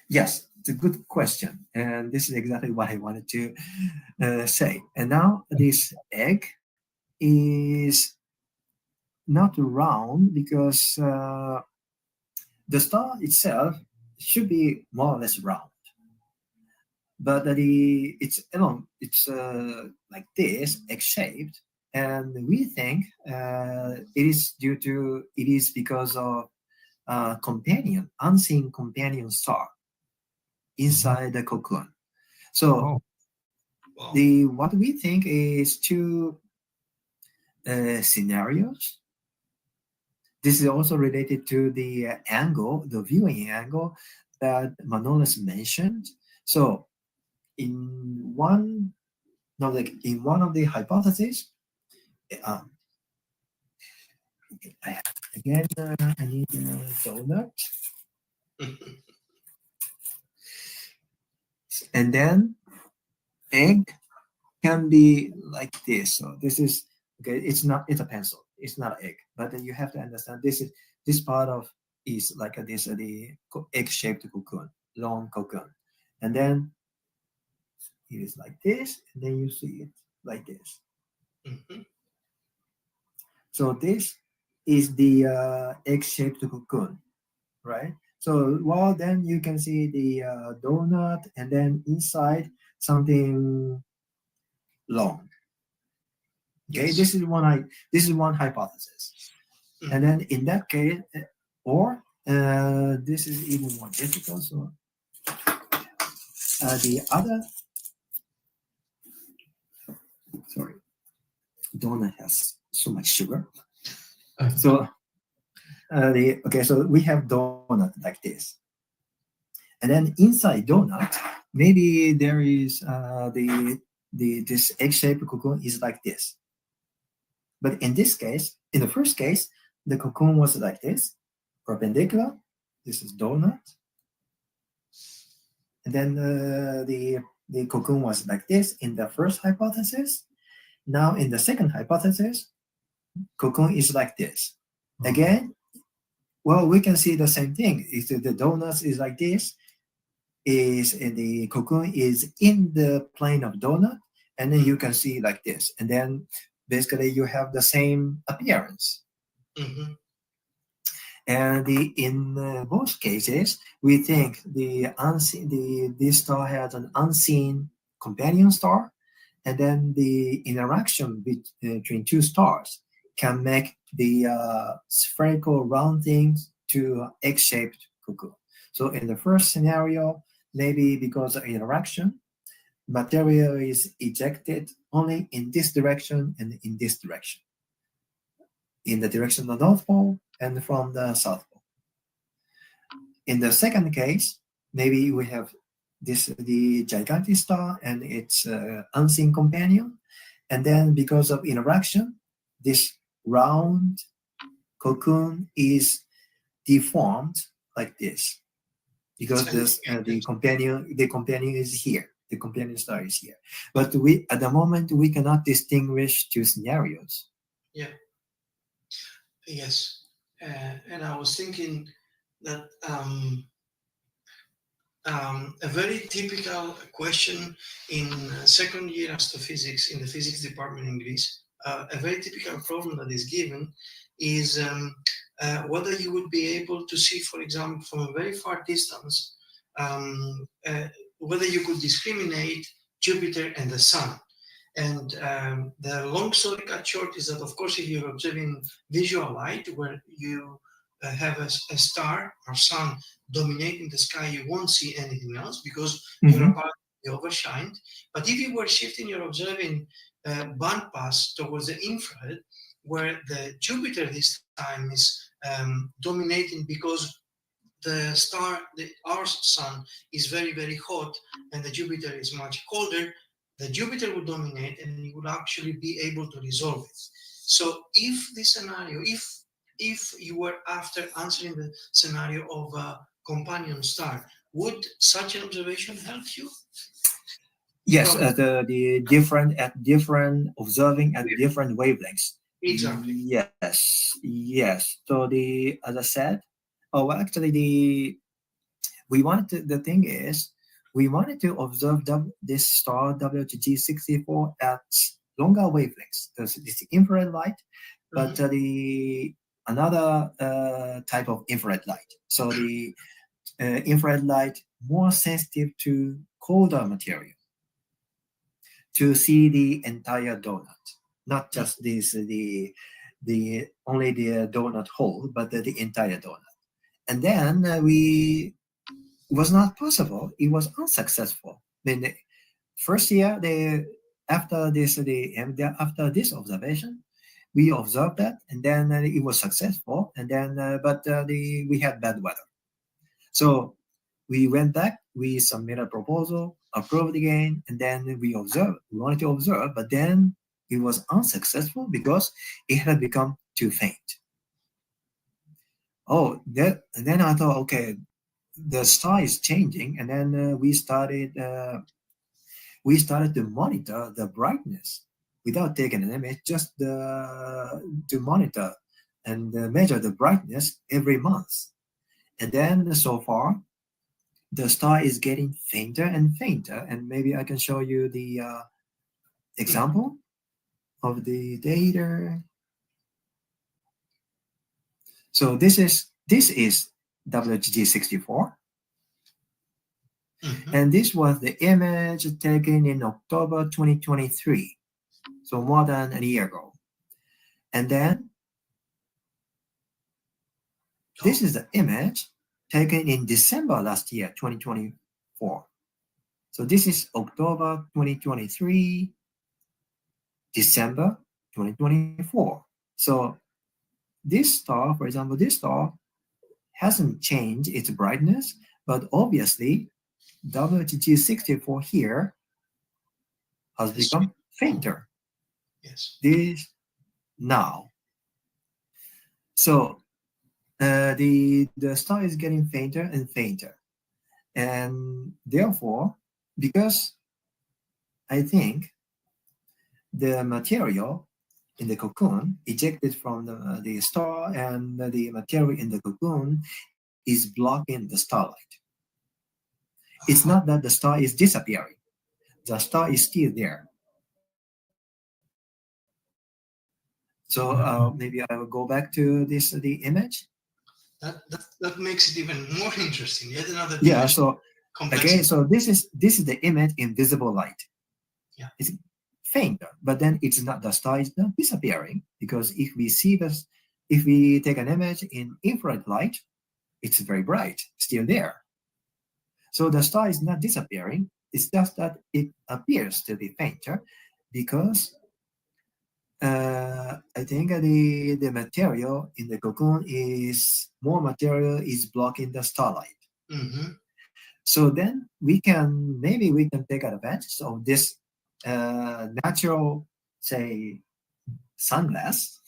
Yes, it's a good question, and this is exactly what I wanted to say. And now this egg is not round because the star itself should be more or less round, but it's like this, egg-shaped, and we think it is because of unseen companion star inside the cocoon. So what we think is two scenarios. This is also related to the angle, the viewing angle. that Manolis mentioned. So in one of the hypotheses, I need a donut. And then egg can be like this. So this is okay. It's a pencil. It's not an egg. But then you have to understand this part of is like the egg-shaped cocoon, long cocoon, and then it is like this, and then you see it like this. Mhm. So this is the egg-shaped cocoon, right? So then you can see the donut, and then inside something long. Okay, Yes. this is one hypothesis, and then in that case, or this is even more difficult. So the other, sorry, donut has so much sugar. So so we have donut like this, and then inside donut, maybe there is this egg-shaped cocoon is like this. But in this case, in the first case, the cocoon was like this, perpendicular. This is donut, and then the cocoon was like this in the first hypothesis. Now in the second hypothesis, cocoon is like this. Again, well, we can see the same thing. If the donut is like this, the cocoon is in the plane of donut, and then you can see like this, and then basically you have the same appearance. Mhm. And in both cases, we think this star has an unseen companion star, and then the interaction between two stars can make the spherical round things to egg-shaped cocoon. So in the first scenario, maybe because of interaction, material is ejected only in this direction and in this direction, in the direction of the North Pole and from the South Pole. In the second case, maybe we have the gigantic star and its unseen companion, and then because of interaction, this round cocoon is deformed like this, because the companion is here. The companion star is here. But at the moment we cannot distinguish two scenarios. Yeah. Yes. And I was thinking that a very typical question in second year astrophysics in the physics department in Greece, a very typical problem that is given is whether you would be able to see, for example, from a very far distance, whether you could discriminate Jupiter and the Sun. And the long story cut short is that, of course, if you're observing visual light where you have a star or sun dominating the sky, you won't see anything else because you're about to be overshined. But if you were shifting your observing band pass towards the infrared, where the Jupiter this time is dominating because the star, our sun, is very, very hot and the Jupiter is much colder, the Jupiter would dominate and you would actually be able to resolve it. So if this scenario, if you were after answering the scenario of a companion star, would such an observation help you? Yes, the different observing at different wavelengths. Exactly. Yes. So as I said, actually we wanted to observe this star WOH G64 at longer wavelengths. There's this infrared light, but another type of infrared light. So the infrared light more sensitive to colder material, to see the entire donut, not just only the donut hole, but the entire donut. And then it was not possible. It was unsuccessful. Then the first year, after this observation, we observed that, and then it was successful. And then, we had bad weather. So we went back, we submitted a proposal, approved again, and then we observed. We wanted to observe, but then it was unsuccessful because it had become too faint. Oh, and then I thought, okay, the star is changing, and then we started to monitor the brightness without taking an image, just to monitor and measure the brightness every month. And then so far, the star is getting fainter and fainter. And maybe I can show you the example of the data. So this is WOH G64. And this was the image taken in October 2023, so more than a year ago. And then this is the image taken in December last year, 2024. So this is October 2023, December 2024. So this star, for example, this star hasn't changed its brightness, but obviously WOH G64 here has become fainter. Yes. This now. So the star is getting fainter and fainter. And therefore, because I think the material in the cocoon ejected from the star and the material in the cocoon is blocking the starlight. It's not that the star is disappearing. The star is still there. So maybe I will go back to the image. That makes it even more interesting. Yet another So complexity. again, so this is the image in visible light. Yeah. It's fainter, but then it's not, the star is not disappearing, because if we see this, if we take an image in infrared light, it's very bright, still there. So the star is not disappearing. It's just that it appears to be fainter because I think the material in the cocoon is more material is blocking the starlight. So then maybe we can take advantage of this natural, say, sunglass.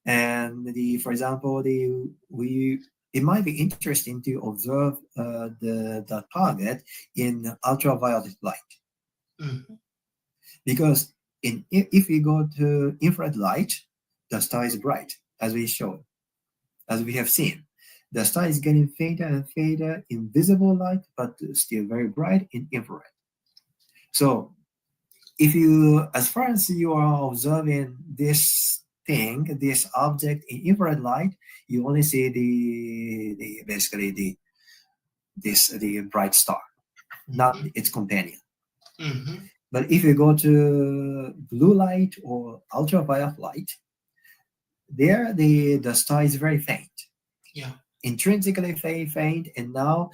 And for example, it might be interesting to observe the target in ultraviolet light. Because if we go to infrared light, the star is bright, as we have seen. The star is getting fainter and fainter in visible light, but still very bright in infrared. So as far as you are observing this object in infrared light, you only see the bright star, not its companion. But if you go to blue light or ultraviolet light, there the star is very faint. Yeah. Intrinsically faint, and now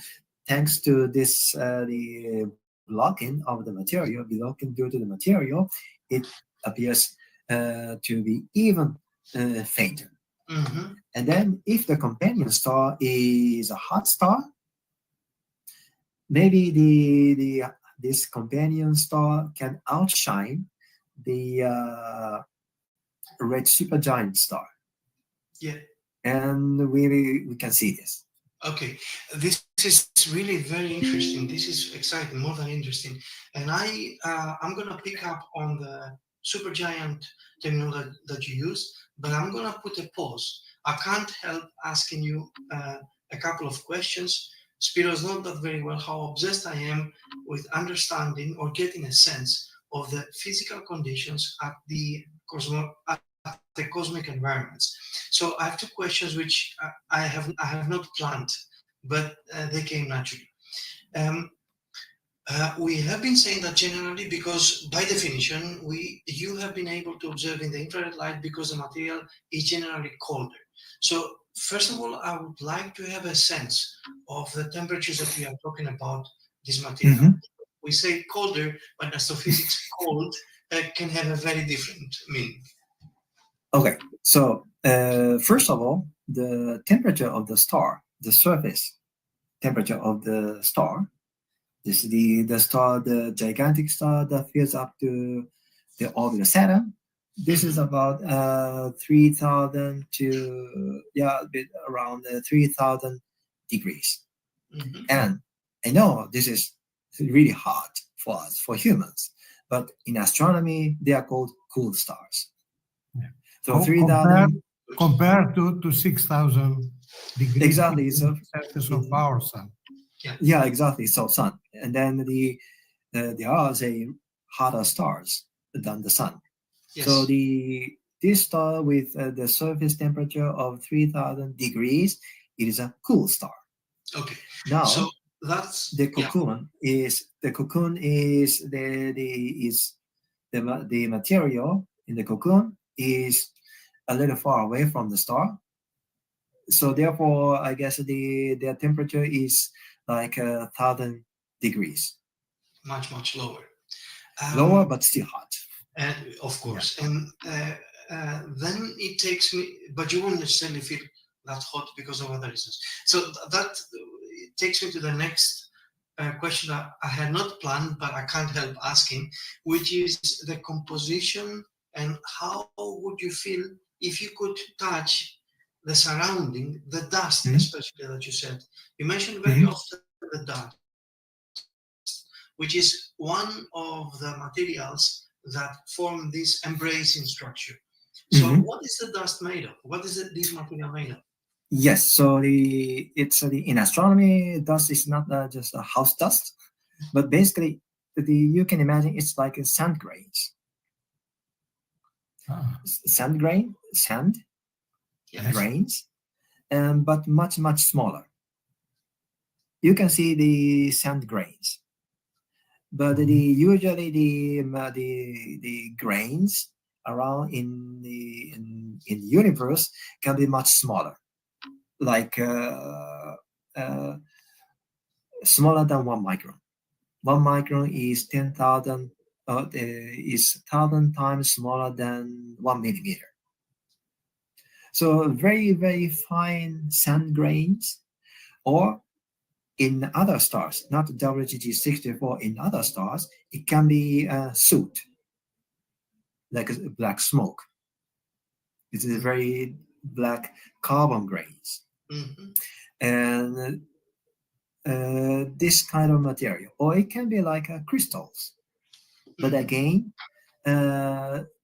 thanks to this the blocking of the material, due to the material, it appears to be even fainter. And then if the companion star is a hot star, maybe this companion star can outshine the red supergiant star. Yeah. And we can see this. Okay, this is really very interesting. This is exciting, more than interesting. And I'm going to pick up on the supergiant terminology that you use, but I'm going to put a pause. I can't help asking you a couple of questions. Spiros knows that very well, how obsessed I am with understanding or getting a sense of the physical conditions at the cosmic environments. So I have two questions which I have not planned, but they came naturally. We have been saying that generally because by definition you have been able to observe in the infrared light because the material is generally colder. So first of all, I would like to have a sense of the temperatures that we are talking about this material. We say colder, but in astrophysics, cold can have a very different meaning. Okay, so first of all, the temperature of the star, the surface temperature of the star. This is the star, the gigantic star that fills up to the orbital Saturn. This is about 3,000 to a bit around 3,000 degrees. And I know this is really hot for us, for humans, but in astronomy they are called cool stars. Yeah. So 3,000 compared to 6,000 degrees. Exactly. So surface of our sun. Yeah, exactly. So sun, and then there are say hotter stars than the sun. Yes. So this star with the surface temperature of 3,000 degrees, it is a cool star. Okay. Now, so that's the cocoon is the material in the cocoon is a little far away from the star. So therefore, I guess their temperature is like 1,000 degrees. Much lower. Lower, but still hot. And of course, and then it takes me, but you won't necessarily feel that hot because of other reasons. So that takes me to the next question that I had not planned, but I can't help asking, which is the composition and how would you feel if you could touch the surrounding, the dust, especially that you said. You mentioned very often the dust, which is one of the materials that form this embracing structure. So what is the dust made of? What is this material made of? Yes, so in astronomy, dust is not just a house dust, but basically you can imagine it's like a sand grains. Sand grains, but much smaller. You can see the sand grains, but usually the grains around in the universe can be much smaller, like smaller than 1 micron. 1 micron is 10,000 is 1,000 times smaller than 1 millimeter. So very fine sand grains, or in other stars, not WOH G64, in other stars, it can be soot, like a black smoke. It is very black carbon grains. And this kind of material, or it can be like crystals. But again,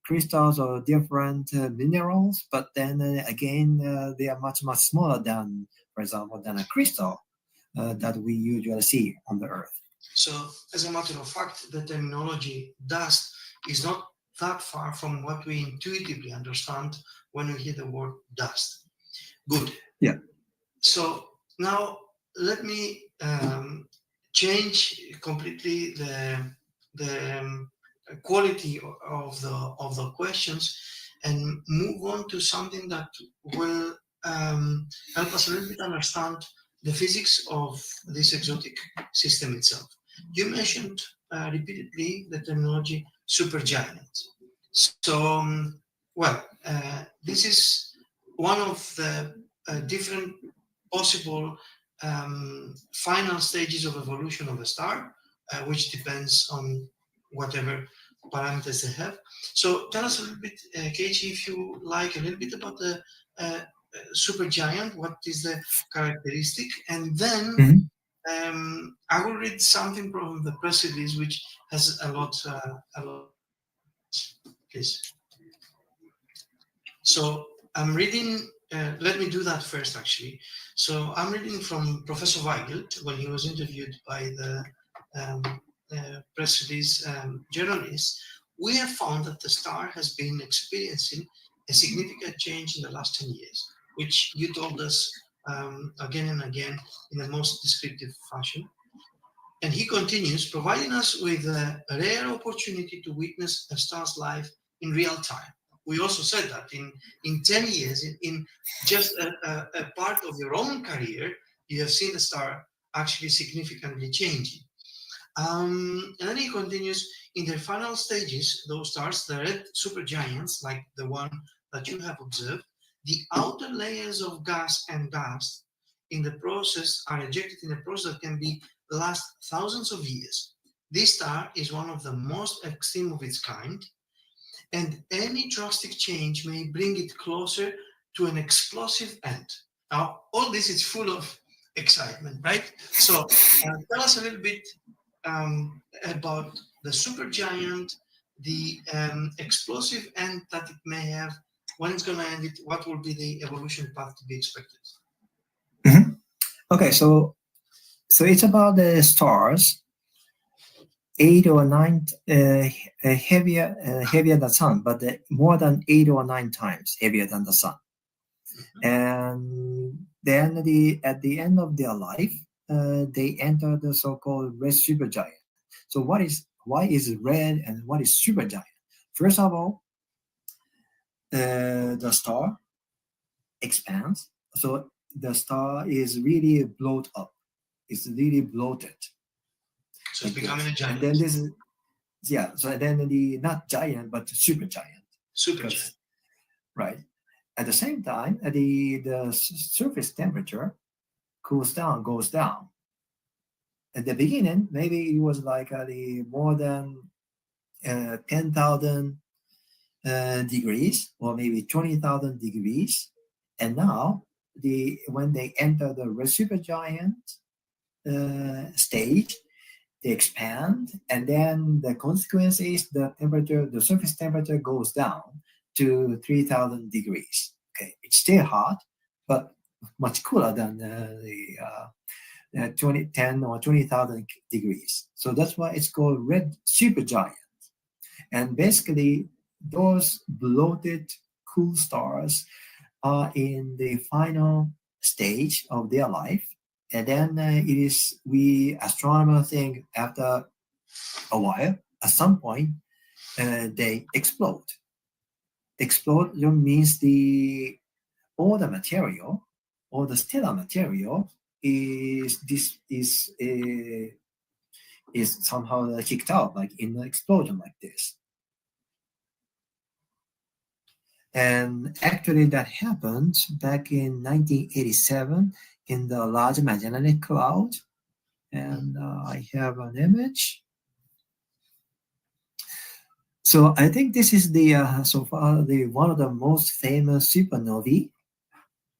crystals are different minerals, but then again, they are much smaller than, for example, than a crystal that we usually see on the Earth. So, as a matter of fact, the terminology dust is not that far from what we intuitively understand when we hear the word dust. Good. Yeah. So now let me change completely the quality of the questions and move on to something that will help us a little bit understand the physics of this exotic system itself. You mentioned repeatedly the terminology supergiant. So, this is one of the different possible final stages of evolution of a star, which depends on whatever parameters they have. So tell us a little bit, Keiichi, if you like, a little bit about the supergiant, what is the characteristic, and then I will read something from the press release, which has a lot. Please. So I'm reading. Let me do that first, actually. So I'm reading from Professor Weigelt when he was interviewed by the press release journalists. We have found that the star has been experiencing a significant change in the last 10 years, which you told us again and again in the most descriptive fashion. And he continues, providing us with a rare opportunity to witness a star's life in real time. We also said that in 10 years, in just a part of your own career, you have seen the star actually significantly changing. And then he continues, in their final stages, those stars, the red supergiants, like the one that you have observed, the outer layers of gas and dust in the process, are ejected in a process that can be last thousands of years. This star is one of the most extreme of its kind, and any drastic change may bring it closer to an explosive end. Now, all this is full of excitement, right? So tell us a little bit about the supergiant, the explosive end that it may have, when it's going to end it, what will be the evolution path to be expected? Mm-hmm. Okay, so it's about the stars, 8 or 9 heavier than the sun, but more than 8 or 9 times heavier than the sun. And then at the end of their life, they enter the so-called red supergiant. So why is red and what is supergiant? First of all, the star expands. So the star is really blown up. It's really bloated. So it's becoming a giant. And then so then not giant, but supergiant. Supergiant. Right. At the same time, the surface temperature goes down. At the beginning, maybe it was like more than 10,000 degrees, or maybe 20,000 degrees. And now, when they enter the red supergiant stage, they expand, and then the consequence is the surface temperature goes down to 3,000 degrees. Okay, it's still hot, but much cooler than the 10 or 20,000 degrees. So that's why it's called red supergiant. And basically, those bloated cool stars are in the final stage of their life. And then we astronomers think after a while, at some point, they explode. Explosion means all the material, all the stellar material is somehow kicked out, like in an explosion like this. And actually that happened back in 1987 in the Large Magellanic Cloud. And I have an image. So I think this is so far one of the most famous supernovae,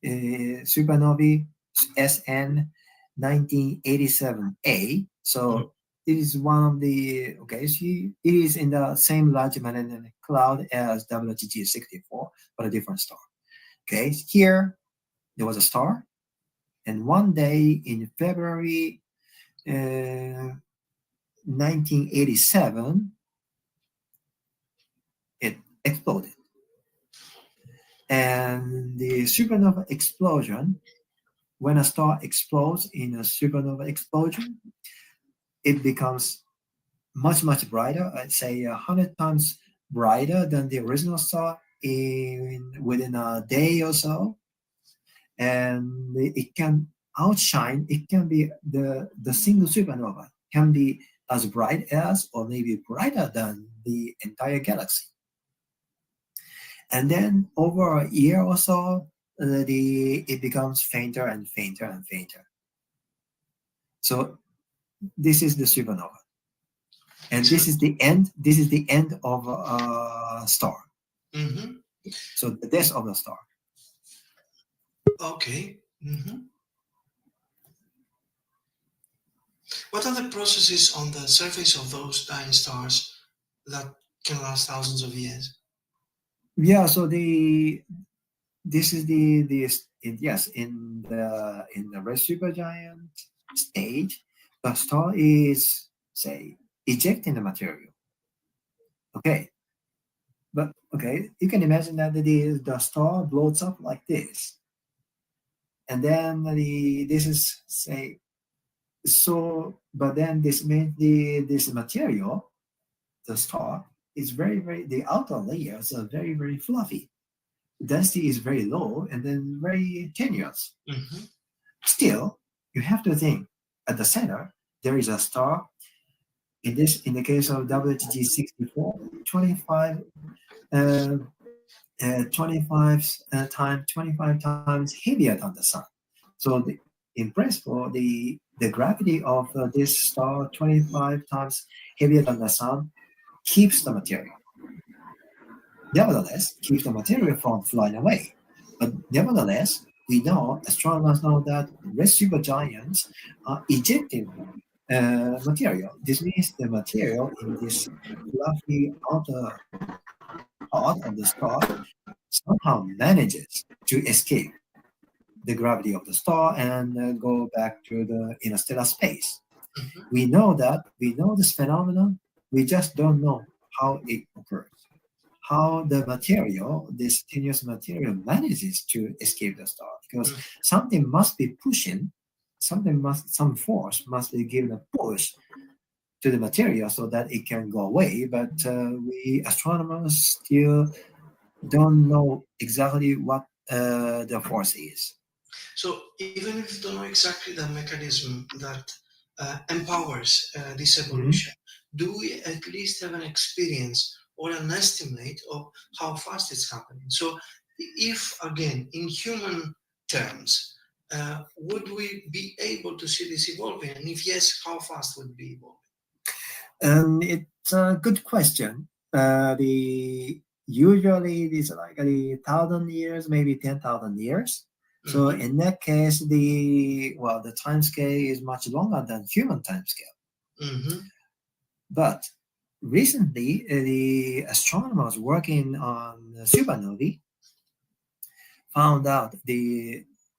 supernovae SN 1987A. So it is one of the, it is in the same Large Magellanic Cloud as WOH G64, but a different star. Okay, here there was a star, and one day in February 1987, it exploded. And the supernova explosion, when a star explodes in a supernova explosion, it becomes much, much brighter. I'd say 100 times brighter than the original star within a day or so. And it can outshine, it can be the single supernova can be as bright as, or maybe brighter than, the entire galaxy. And then over a year or so, it becomes fainter and fainter and fainter. So this is the supernova, and this is the end. This is the end of a star. Mm-hmm. So the death of the star. Okay. Mm-hmm. What are the processes on the surface of those dying stars that can last thousands of years? Yeah. So this is in the red supergiant stage, the star is, say, ejecting the material. Okay. But you can imagine that the star blows up like this, and then this is, say, so. But then this means this material, the star, is very the outer layers are very fluffy. The density is very low and then very tenuous. Mm-hmm. Still, you have to think at the center there is a star. In the case of WOH G64, 25 times heavier than the sun. So in principle, the gravity of this star 25 times heavier than the sun keeps the material. Nevertheless, keeps the material from flying away. But nevertheless, we know, astronomers know that red supergiants are ejecting material. This means the material in this fluffy outer part of the star somehow manages to escape the gravity of the star and go back to the interstellar space. Mhm. We know this phenomenon, we just don't know how it occurs. How the material, this tenuous material, manages to escape the star, because something must be pushing, some force must be given a push to the material so that it can go away. But we astronomers still don't know exactly what the force is. So even if you don't know exactly the mechanism that empowers this evolution, do we at least have an experience or an estimate of how fast it's happening? So if, again, in human terms, would we be able to see this evolving? And if yes, how fast would it be evolving? It's a good question. Usually it is like 1,000 years, maybe 10,000 years. So in that case, the time scale is much longer than human time scale. But recently, the astronomers working on supernovae found out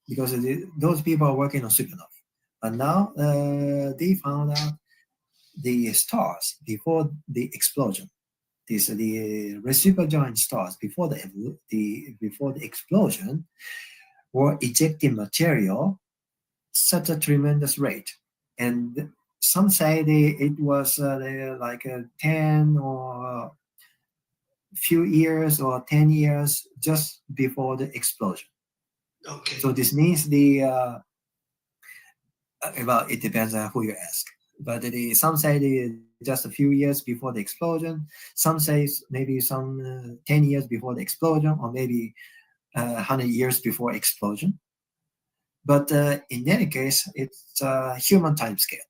because those people are working on supernovae, but now they found out the stars before the explosion. These are the supergiant stars before the explosion were ejecting material such a tremendous rate, and some say it was like 10 or few years or 10 years just before the explosion. Okay. So this means it depends on who you ask. But some say just a few years before the explosion. Some say maybe 10 years before the explosion, or maybe 100 years before explosion. But in any case, it's a human time scale.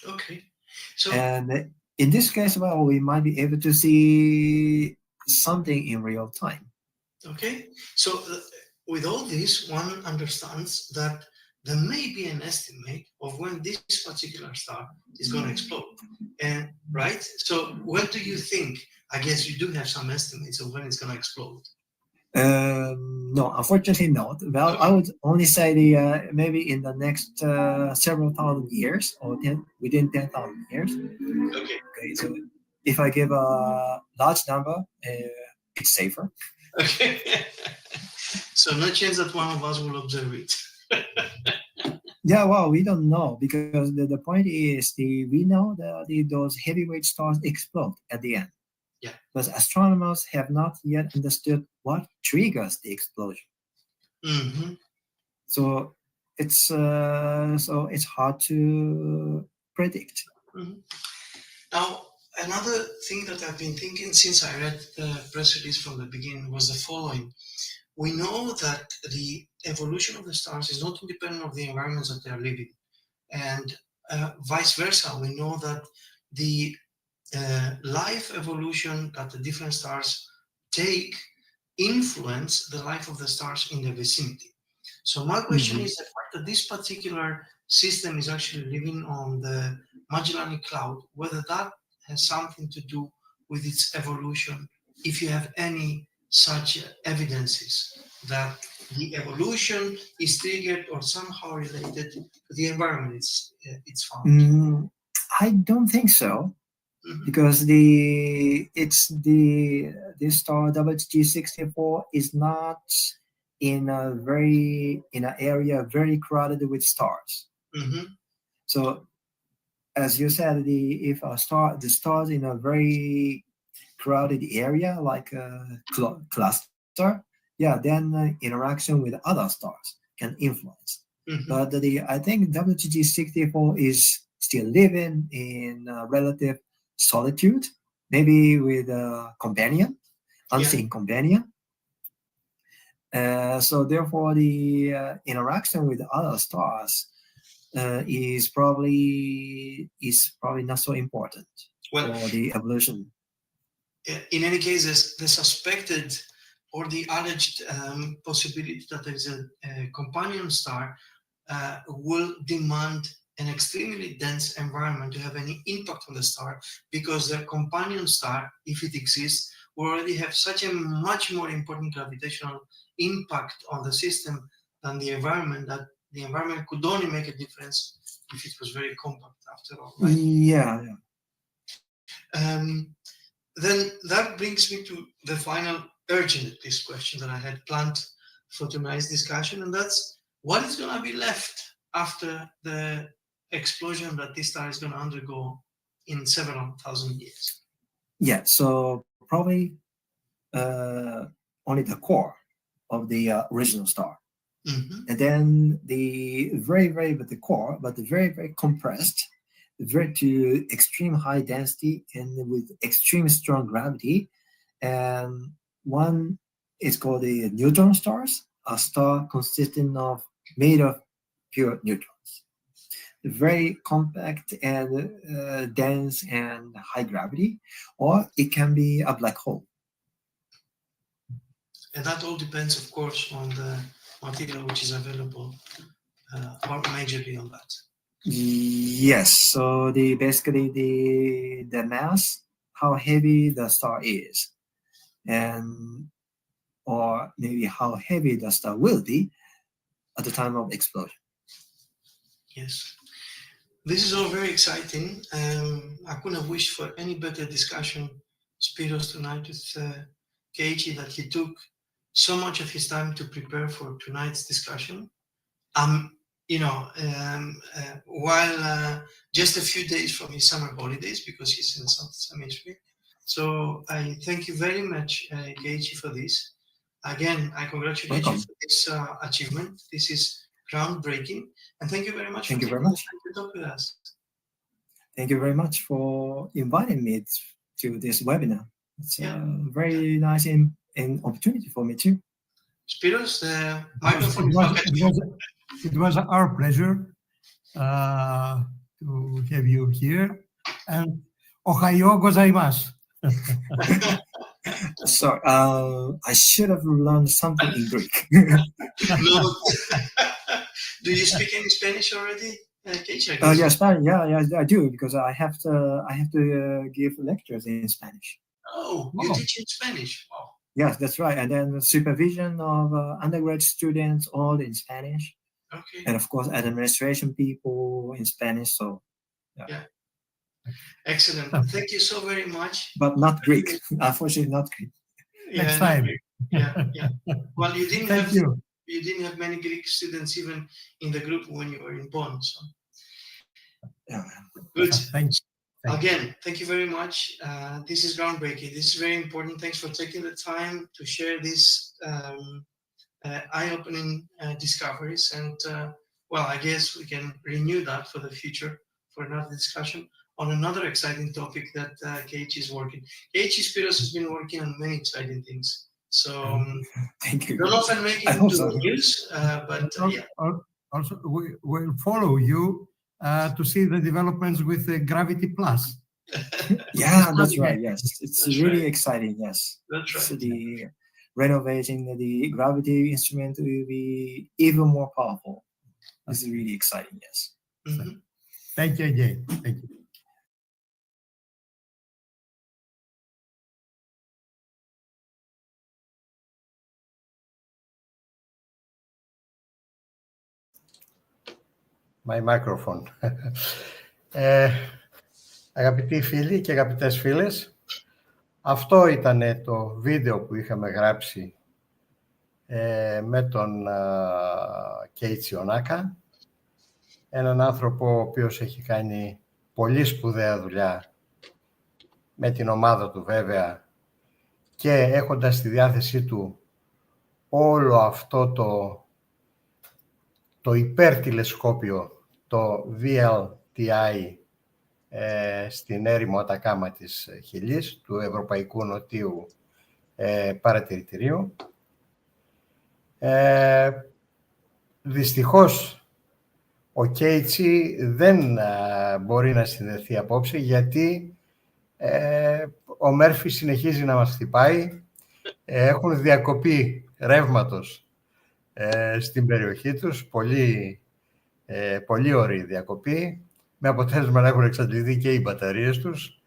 Okay. So, and in this case, we might be able to see something in real time. Okay. So with all this, one understands that there may be an estimate of when this particular star is going to explode. And right? So what do you think? I guess you do have some estimates of when it's going to explode. No, unfortunately not. Well, Okay. I would only say maybe in the next several thousand years, or within 10,000 years. Okay. Okay, so if I give a large number, it's safer. Okay. So no chance that one of us will observe it. Yeah, well, we don't know, because the point is we know that those heavyweight stars explode at the end. Yeah. But astronomers have not yet understood what triggers the explosion. So it's hard to predict. Now, another thing that I've been thinking since I read the press release from the beginning was the following. We know that the evolution of the stars is not independent of the environments that they are living, and vice versa. We know that the life evolution that the different stars take influence the life of the stars in the vicinity. So my question is the fact that this particular system is actually living on the Magellanic Cloud, whether that has something to do with its evolution, if you have any such evidences that the evolution is triggered or somehow related to the environment it's found. I don't think so, because this star WOH G64 is not in an area very crowded with stars. So, as you said, if the stars in a very crowded area like a cluster, then interaction with other stars can influence. But I think WOH G64 is still living in relative solitude, maybe with a companion, unseen companion. So therefore, the interaction with other stars is probably not so important Well, for the evolution. in any case, the suspected or the alleged possibility that there is a companion star will demand an extremely dense environment to have any impact on the star, because the companion star, if it exists, will already have such a much more important gravitational impact on the system than the environment, that the environment could only make a difference if it was very compact after all, right? Yeah. Then that brings me to the final urgent list question that I had planned for tonight's discussion, and that's what is going to be left after the explosion that this star is going to undergo in several thousand years. Yeah, so probably only the core of the original star. Mm-hmm. And then the very compressed, very to extreme high density and with extreme strong gravity. And one is called the neutron stars, a star made of pure neutrons. Very compact and dense and high gravity, or it can be a black hole. And that all depends, of course, on the material which is available, or majorly on that. Yes, so basically the mass, how heavy the star is, and or maybe how heavy the star will be at the time of explosion. Yes, this is all very exciting. I couldn't have wished for any better discussion, Spiros, tonight with Keiichi, that he took so much of his time to prepare for tonight's discussion. While just a few days from his summer holidays, because he's in the South Hemisphere. So I thank you very much, Keiichi, for this. Again, I congratulate you for this achievement. This is groundbreaking, and thank you very much for taking the time to talk with us. Thank you very much for inviting me to this webinar. It's a very nice opportunity for me too. Spiros, the microphone is not It was our pleasure to have you here, and Ohayo gozaimasu. So I should have learned something in Greek. No. Do you speak any Spanish already, Keiichi? Yeah, Spanish. Yeah, I do, because I have to give lectures in Spanish. Oh, you teach in Spanish? Wow. Yes, that's right. And then supervision of undergraduate students, all in Spanish. Okay. And of course, administration people in Spanish. So, yeah. Excellent. Thank you so very much. But not Greek. Unfortunately, not Greek. Next time. Yeah. Well, you didn't have many Greek students even in the group when you were in Bonn. So. Yeah. Good. Thanks. Again, thank you very much. This is groundbreaking. This is very important. Thanks for taking the time to share these eye-opening discoveries. And well, I guess we can renew that for the future for another discussion on another exciting topic that Keiichi is working. Keiichi Spiros has been working on many exciting things. So thank you. Don't often make it into the news, but yeah. Also, we will follow you to see the developments with the Gravity Plus. Yeah, that's right. Yes, it's really exciting. Yes, that's right. So the renovating the gravity instrument will be even more powerful. This is really exciting. Yes. Mm-hmm. Thank you again. Thank you. My microphone. Αγαπητοί φίλοι και αγαπητές φίλες, αυτό ήταν το βίντεο που είχαμε γράψει με τον Keiichi Ohnaka, έναν άνθρωπο ο οποίος έχει κάνει πολύ σπουδαία δουλειά με την ομάδα του βέβαια και έχοντας στη διάθεσή του όλο αυτό το υπερτηλεσκόπιο, το VLTI, στην έρημο Ατακάμα της Χιλής, του Ευρωπαϊκού Νοτίου Παρατηρητηρίου. Δυστυχώς Ο Κέιιτσι δεν μπορεί να συνδεθεί απόψε, γιατί ο Μέρφυ συνεχίζει να μας χτυπάει. Έχουν διακοπή ρεύματος στην περιοχή τους, πολύ ωραία διακοπή, με αποτέλεσμα να έχουν εξαντληθεί και οι μπαταρίες τους,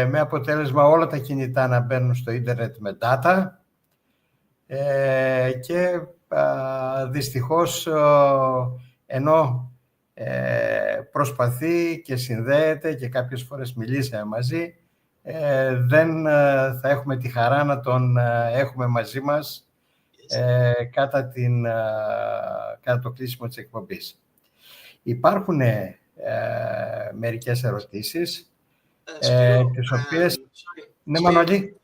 με αποτέλεσμα όλα τα κινητά να μπαίνουν στο ίντερνετ με data, και δυστυχώς ενώ προσπαθεί και συνδέεται και κάποιες φορές μιλήσαμε μαζί, δεν θα έχουμε τη χαρά να τον έχουμε μαζί μας κατά το κλείσιμο της εκπομπής. Υπάρχουν μερικές ερωτήσεις, τις οποίες... Ναι, Μανώλη.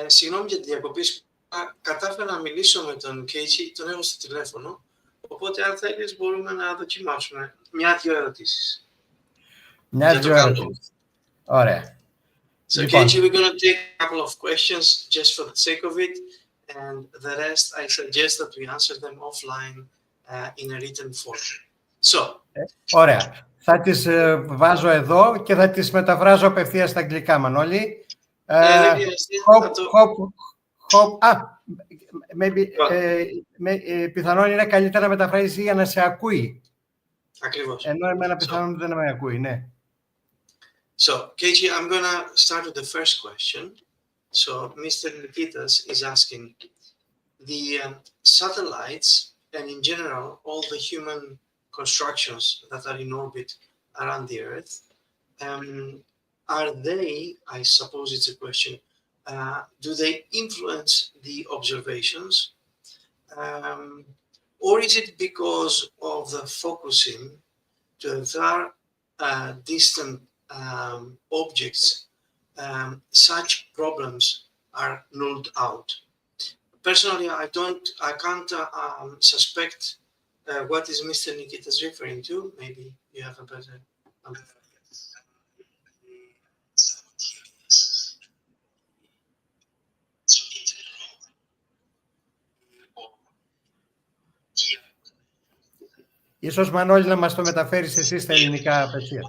Συγγνώμη για τη διακοπή. Κατάφερα να μιλήσω με τον Keiichi, τον έχω στο τηλέφωνο, οπότε αν θέλεις μπορούμε να δοκιμάσουμε μια-δυο ερωτήσεις. Μια-δυο ερωτήσεις. Ωραία. So Keiichi, we're going to take a couple of questions just for the sake of it, and the rest I suggest that we answer them offline in a written form. So. Ωραία. Θα τις βάζω εδώ και θα τις μεταφράζω απευθείας στα αγγλικά, Μανώλη. Πιθανόν είναι καλύτερα να μεταφράζει για να σε ακούει. Ακριβώς. Ενώ εμένα πιθανόν δεν με ακούει, ναι. So, Keiichi, I'm going to start with the first question. So, Mr. Nikitas is asking, the satellites, and in general, all the human constructions that are in orbit around the Earth, are they, I suppose it's a question, do they influence the observations? Or is it because of the focusing to far distant objects, such problems are ruled out? Personally, I can't suspect what is Mr. Nikitas referring to. Maybe you have a better Ίσως, Μανώλη, να μας το μεταφέρεις εσύ στα ελληνικά απευθείας.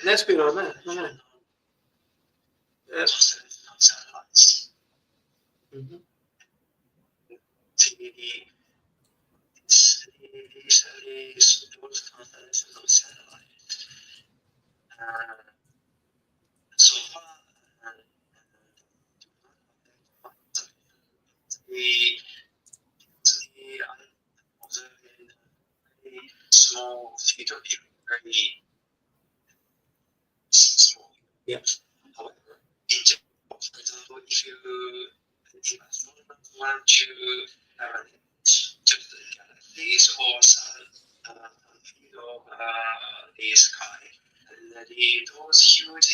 Ναι, Σπύρο, ναι. So far, observing very small field of view, very small. Yeah. However, in general, for example, if astronomers want to the galaxies or some field of the sky, those huge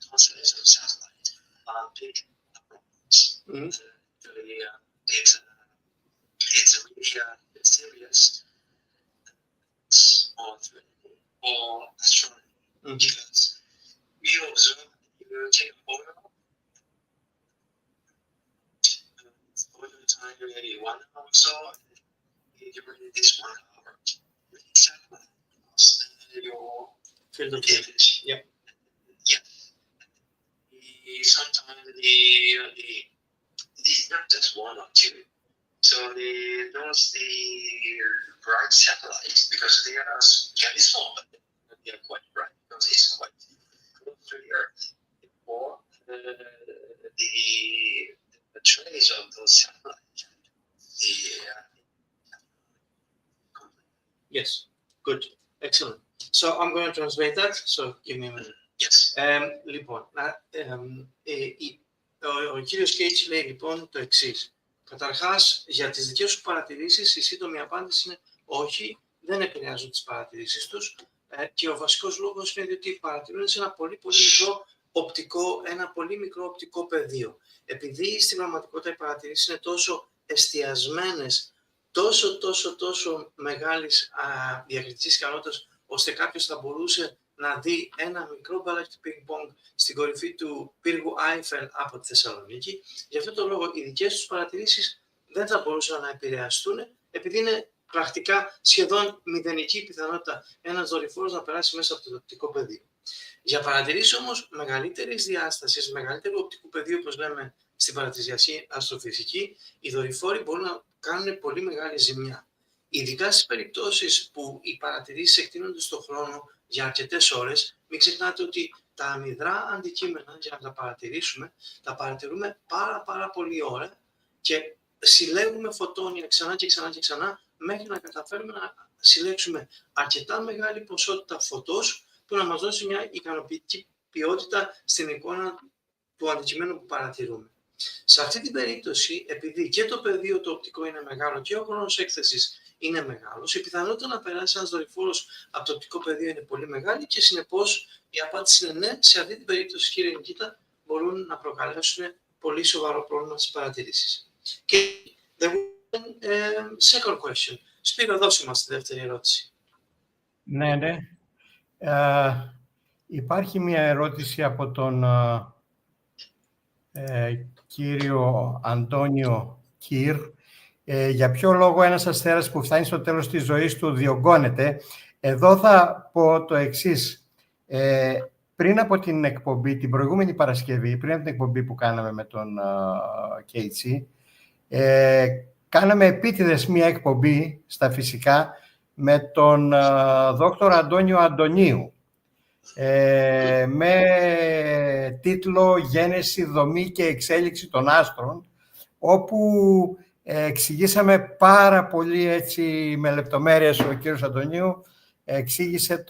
constellations of satellites are big problems. It's really serious for astronomy, because you observe, you take a photo, photo time maybe 1 hour or so, during this 1 hour, the satellite lost your field of image. Yeah. Yeah. Sometimes not just 1 or 2. So those bright satellites, because they are very small, but they are quite bright because it's quite close to the Earth. Or the trace of those satellites. Yes, good, excellent. So I'm going to translate that. So give me a minute. Yes. Λοιπόν, ο κύριος Keiichi λέει λοιπόν το εξής. Καταρχάς, για τις δικές σου παρατηρήσεις, η σύντομη απάντηση είναι όχι, δεν επηρεάζουν τις παρατηρήσεις τους, και ο βασικός λόγος είναι ότι παρατηρούν σε ένα πολύ μικρό οπτικό πεδίο. Επειδή στην πραγματικότητα οι παρατηρήσεις είναι τόσο εστιασμένες, τόσο μεγάλης διακριτικής ικανότητας, ώστε κάποιος θα μπορούσε να δει ένα μικρό μπαλάκι πινκ-πονγκ στην κορυφή του πύργου Άιφελ από τη Θεσσαλονίκη. Γι' αυτό το λόγο οι δικές τους παρατηρήσεις δεν θα μπορούσαν να επηρεαστούν, επειδή είναι πρακτικά σχεδόν μηδενική πιθανότητα ένας δορυφόρος να περάσει μέσα από το οπτικό πεδίο. Για παρατηρήσεις όμως μεγαλύτερης διάστασης, μεγαλύτερου οπτικού πεδίου, όπως λέμε στην παρατηρησιακή αστροφυσική, οι δορυφόροι μπορούν να κάνουν πολύ μεγάλη ζημιά. Ειδικά στις περιπτώσεις που οι παρατηρήσεις εκτείνονται στον χρόνο για αρκετές ώρες, μην ξεχνάτε ότι τα αμυδρά αντικείμενα, για να τα παρατηρήσουμε, τα παρατηρούμε πάρα πολύ ώρα και συλλέγουμε φωτόνια ξανά και ξανά και ξανά, μέχρι να καταφέρουμε να συλλέξουμε αρκετά μεγάλη ποσότητα φωτός που να μας δώσει μια ικανοποιητική ποιότητα στην εικόνα του αντικειμένου που παρατηρούμε. Σε αυτή την περίπτωση, επειδή και το πεδίο το οπτικό είναι μεγάλο και ο χρόνος έκθεσης είναι μεγάλος, η πιθανότητα να περάσει ένας δορυφόρος από το οπτικό πεδίο είναι πολύ μεγάλη και συνεπώς η απάντηση είναι ναι. Σε αυτή την περίπτωση, κύριε Νικήτα, μπορούν να προκαλέσουν πολύ σοβαρό πρόβλημα στις παρατηρήσεις. Και the second question. Σπύρο, δώσε μας τη δεύτερη ερώτηση. Ναι. Υπάρχει μια ερώτηση από τον κύριο Αντώνιο Κυρ. Για ποιο λόγο ένας αστέρας που φτάνει στο τέλος της ζωής του διωγγώνεται? Εδώ θα πω το εξής. Πριν από την εκπομπή, την προηγούμενη Παρασκευή, πριν από την εκπομπή που κάναμε με τον Κέιιτσι, κάναμε επίτηδες μία εκπομπή στα φυσικά με τον δόκτωρα Αντώνιο Αντωνίου, με τίτλο «Γένεση, δομή και εξέλιξη των άστρων», όπου εξηγήσαμε πάρα πολύ έτσι, με λεπτομέρειες, ο κύριος Αντωνίου εξήγησε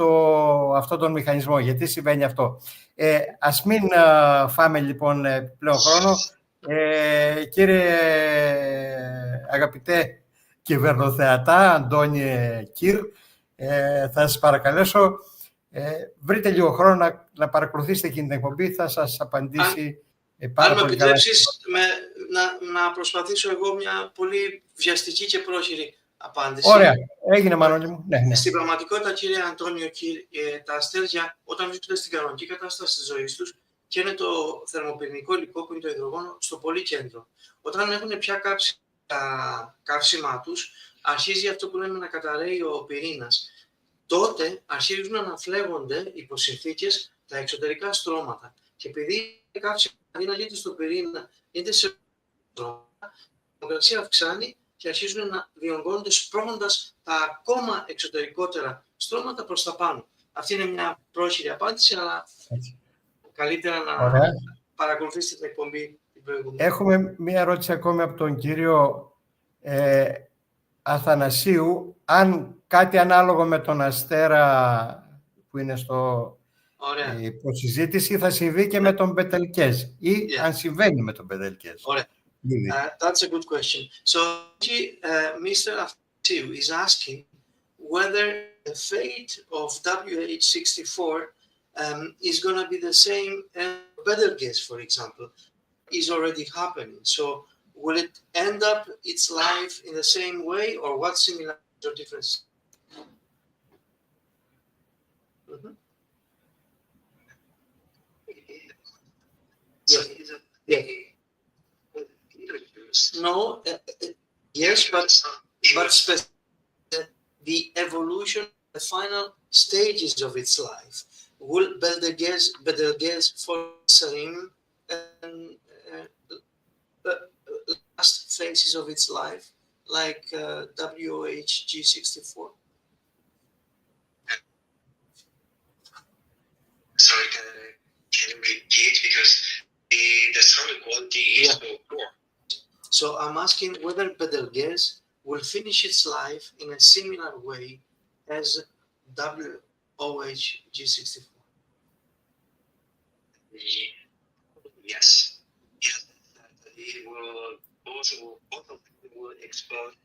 αυτόν τον μηχανισμό, γιατί συμβαίνει αυτό. Ας μην φάμε λοιπόν πλέον χρόνο. Κύριε αγαπητέ κυβερνοθεατά, Αντώνιε Κυρ, θα σας παρακαλέσω, βρείτε λίγο χρόνο να παρακολουθήσετε εκείνη την εκπομπή, θα σας απαντήσει πάρα πολύ καλά. Αν με επιτρέψεις να προσπαθήσω εγώ μια πολύ βιαστική και πρόχειρη απάντηση. Ωραία, έγινε Μανώλη μου. Ναι. Στην πραγματικότητα, κύριε Αντώνιο Κυρ, τα αστέρια όταν βρίσκονται στην κανονική κατάσταση της ζωής τους, και είναι το θερμοπυρηνικό υλικό που είναι το υδρογόνο στο πολύ κέντρο. Όταν έχουν πια κάψει τα καύσιμά τους, αρχίζει αυτό που λέμε να καταραίει ο πυρήνας. Τότε αρχίζουν να αναφλέγονται υπό συνθήκες τα εξωτερικά στρώματα. Και επειδή η καύση αντί να γίνεται στον πυρήνα, γίνεται σε στρώματα, η θερμοκρασία αυξάνει και αρχίζουν να διωγγώνονται σπρώχνοντας τα ακόμα εξωτερικότερα στρώματα προς τα πάνω. Αυτή είναι μια πρόχειρη απάντηση, αλλά καλύτερα να παρακολουθήσετε την εκπομπή την προηγούμενη. Έχουμε μία ερώτηση ακόμη από τον κύριο Αθανασίου. Αν κάτι ανάλογο με τον αστέρα που είναι στο υποσυζήτηση θα συμβεί και με τον Μπετελκέζ ή αν συμβαίνει με τον Μπετελκέζ. Ωραία. That's a good question. So, Mr. Athanasiou is asking whether the fate of WOH-64 is going to be the same as Betelgeuse, for example, is already happening. So, will it end up its life in the same way, or what similarities or differences? No, yes, but the evolution, the final stages of its life. Will Betelgeuse for Sarim last phases of its life, like WOH G64? Sorry, can you repeat, because the sound quality is so poor. So I'm asking whether Betelgeuse will finish its life in a similar way as WOH G64. Yes. It will both of them will explode.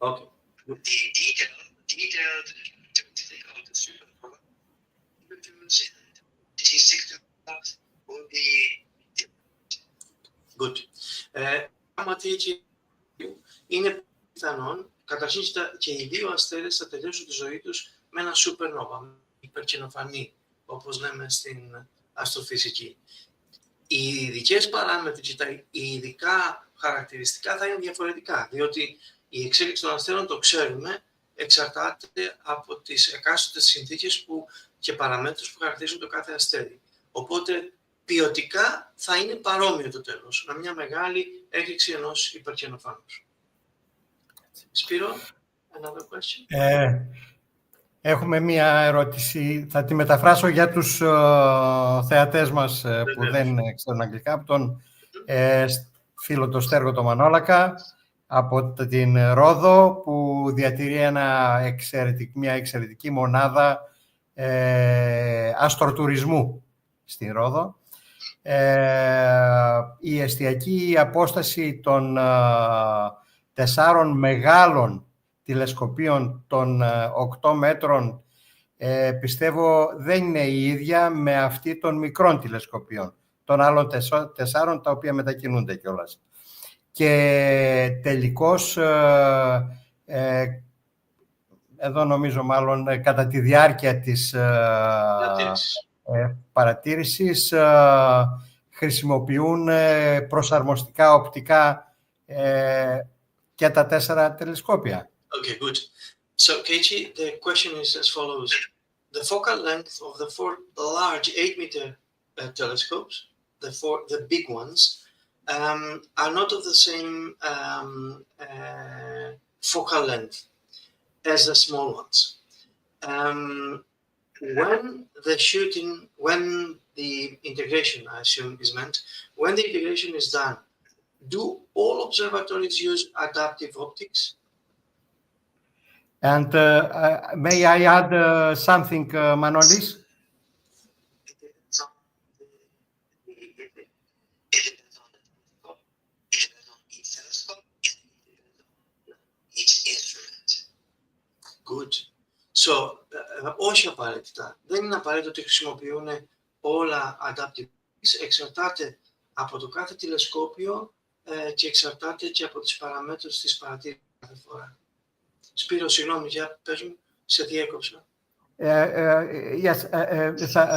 Okay. The detailed of the supernova and G64 will be good. Είναι πιθανόν, καταρχήν και οι δύο αστέρες θα τελειώσουν τη ζωή τους με ένα supernova, υπερκαινοφανή, όπως λέμε στην αστροφυσική. Οι ειδικές παράμετροι και τα ειδικά χαρακτηριστικά θα είναι διαφορετικά, διότι η εξέλιξη των αστέρων, το ξέρουμε, εξαρτάται από τις εκάστοτε συνθήκες και παραμέτρους που χαρακτηρίζουν το κάθε αστέρι. Οπότε, ποιοτικά θα είναι παρόμοιο το τέλος, με μια μεγάλη έκρηξη ενός υπερκενοφάνους. Σπύρο, another question? Έχουμε μία ερώτηση, θα τη μεταφράσω για τους θεατές μας που δεν ξέρουν αγγλικά, από τον φίλο του Στέργο το Μανόλακα, από την Ρόδο, που διατηρεί μια εξαιρετική μονάδα αστροτουρισμού στην Ρόδο. Η εστιακή απόσταση των 4 μεγάλων τηλεσκοπίων των 8 μέτρων πιστεύω δεν είναι η ίδια με αυτή των μικρών τηλεσκοπίων, των άλλων 4, τα οποία μετακινούνται κιόλας. Και τελικώς, εδώ νομίζω μάλλον κατά τη διάρκεια της παρατήρησης χρησιμοποιούν προσαρμοστικά οπτικά και τα 4 τηλεσκόπια. Okay, good. So, Keiichi, the question is as follows. The focal length of the 4 large 8-meter telescopes, the big ones, are not of the same focal length as the small ones. When the integration, I assume, is meant, when the integration is done, do all observatories use adaptive optics? And may I add something, Manolis? Good. So, όχι απαραίτητα. Δεν είναι απαραίτητο ότι χρησιμοποιούν όλα adaptive optics. Εξαρτάται από το κάθε τηλεσκόπιο και εξαρτάται και από τις παραμέτρους της παρατήρησης κάθε φορά. Σπύρο, συγγνώμη, για πες μου, σε διέκοψα.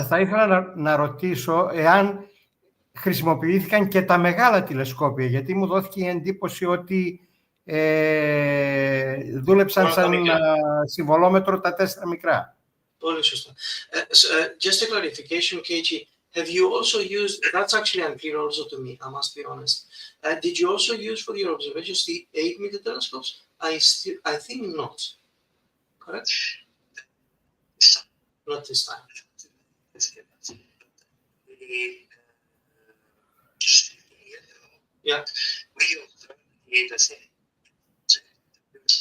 Θα ήθελα να ρωτήσω εάν χρησιμοποιήθηκαν και τα μεγάλα τηλεσκόπια, γιατί μου δόθηκε η εντύπωση ότι δούλεψαν σαν συμβολόμετρο τα 4 μικρά. Πολύ σωστά. Just a clarification, Keiichi. Have you also used, that's actually unclear also to me, I must be honest. Did you also use for your observations the 8-meter telescopes? I think not. Correct? Not this time. Yeah. We observed the same.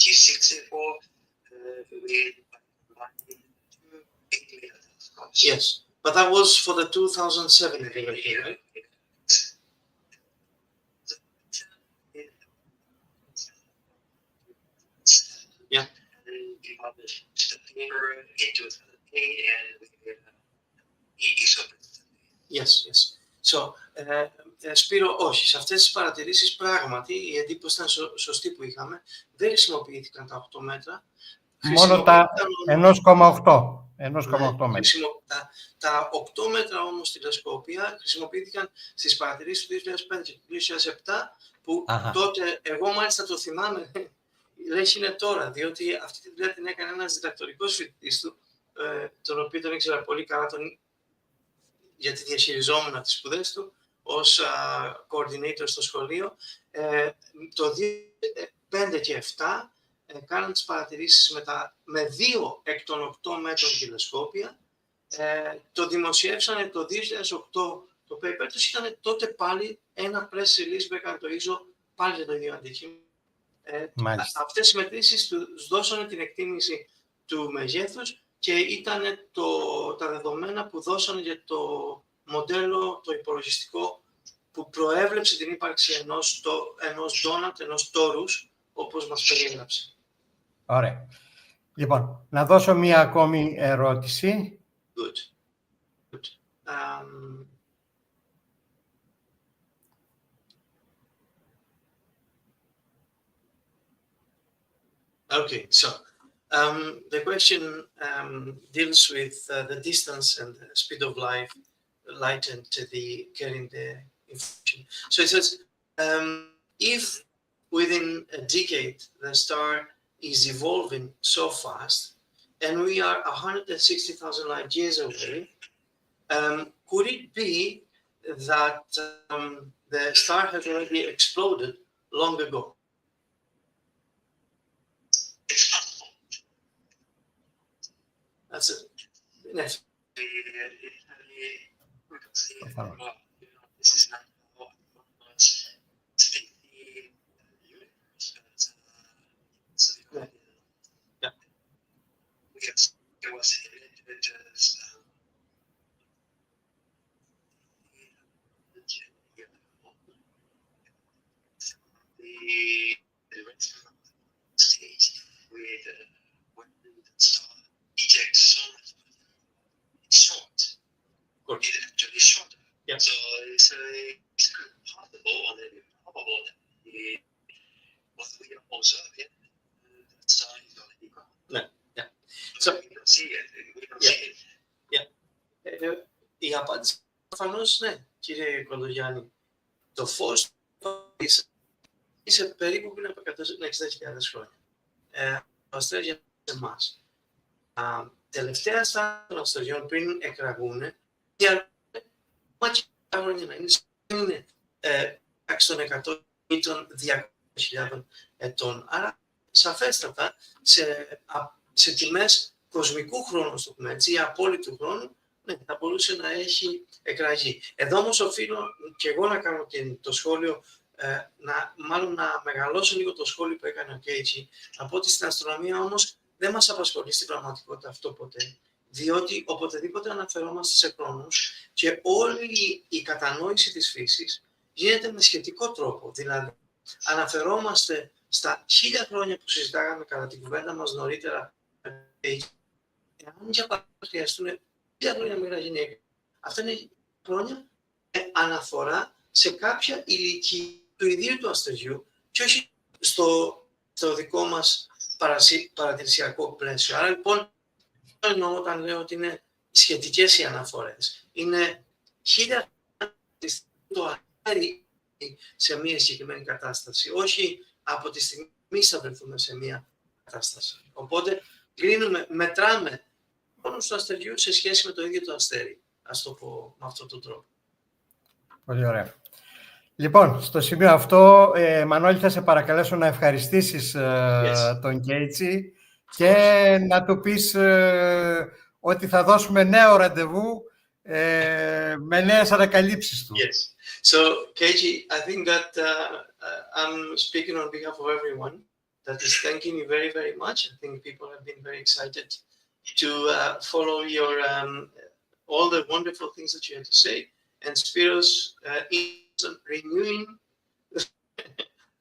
G64 Yes, but that was for the 2007 evaluation, right? Yeah. We published the paper in 2008 and we Yes, yes. So, Σπύρο, όχι. Σε αυτές τις παρατηρήσεις πράγματι η εντύπωση ήταν σωστή που είχαμε. Δεν χρησιμοποιήθηκαν τα 8 μέτρα. Μόνο τα 1,8. 1,8 μέτρα. Τα 8 μέτρα όμως τηλεσκόπια χρησιμοποιήθηκαν στις παρατηρήσεις του 2005 και του 2007, που τότε, εγώ μάλιστα το θυμάμαι, λες είναι τώρα, διότι αυτή τη δουλειά την έκανε ένας διδακτορικός φοιτητής του, τον οποίο τον ήξερα πολύ καλά, γιατί διαχειριζόμουν τις σπουδές του ως coordinator στο σχολείο. Το 2005 και 2007 κάναν τις παρατηρήσεις με 2 εκ των 8 μέτρων τηλεσκόπια. Το δημοσιεύσανε το 2008, το paper τους ήταν τότε πάλι ένα press release που έκανε το ISO πάλι για το ίδιο αντικείμενο. Αυτές οι μετρήσεις τους δώσανε την εκτίμηση του μεγέθους και ήταν τα δεδομένα που δώσανε για το μοντέλο, το υπολογιστικό, που προέβλεψε την ύπαρξη ενός donut, ενός τόρους, όπως μας περιέγραψε. Ωραία. Λοιπόν, να δώσω μία ακόμη ερώτηση. Good. Good. Okay, so the question deals with the distance and the speed of light light and getting the information. So it says, if within a decade the star is evolving so fast, and we are 160,000 light years away, could it be that the star has already exploded long ago? That's it. Next. This is not how much the universe, but Yeah. Because it was invented as the rest of the stage with when the star ejects so much it's short. Or it actually shorter. Yeah. So it's possible or maybe probable that what we are observing, the star is already gone. Yeah. So So we don't see it. We don't see it. η απάντηση προφανώς ναι, κύριε Κοντογιάννη. Το φως είσαι περίπου πριν από 160.000 χρόνια. Ο αστέρας για εμάς. Τελευταία στάδια των αστεριών πριν εκραγούν, διαρκούν χρόνια να είναι των 100 ή των 200.000 ετών. Άρα, σαφέστατα, σε τιμές κοσμικού χρόνου, στο πούμε έτσι, ή απόλυτου χρόνου, ναι, θα μπορούσε να έχει εκραγεί. Εδώ όμως οφείλω και εγώ να κάνω το σχόλιο, μάλλον να μεγαλώσω λίγο το σχόλιο που έκανε ο Κέιιτσι, από ότι στην αστρονομία όμως δεν μας απασχολεί στην πραγματικότητα αυτό ποτέ, διότι οποτεδήποτε αναφερόμαστε σε χρόνους και όλη η κατανόηση της φύσης γίνεται με σχετικό τρόπο. Δηλαδή, αναφερόμαστε στα 1000 χρόνια που συζητάγαμε κατά την κουβέντα μας νωρίτερα, εάν για παράδειγμα χρειαστούν 1000 χρόνια μέχρι να γίνει, αυτά είναι χρόνια αναφορά σε κάποια ηλικία του ιδίου του αστεριού και όχι στο δικό μας παρατηρησιακό πλαίσιο. Άρα λοιπόν, εννοώ όταν λέω ότι είναι σχετικές οι αναφορές. Είναι 1000 το αστέρι σε μια συγκεκριμένη κατάσταση, όχι από τη στιγμή που θα βρεθούμε σε μια κατάσταση. Οπότε μετράμε χρόνους του αστεριού σε σχέση με το ίδιο το αστέρι. Ας το πω με αυτόν τον τρόπο. Πολύ ωραία. Λοιπόν, στο σημείο αυτό, Μανώλη, θα σε παρακαλέσω να ευχαριστήσεις τον Κέιιτσι και να του πεις ότι θα δώσουμε νέο ραντεβού με νέες ανακαλύψεις του. Yes. So, Keiichi, I think that I'm speaking on behalf of everyone that is thanking you very, very much. I think people have been very excited to follow your all the wonderful things that you had to say. And Spiros renewing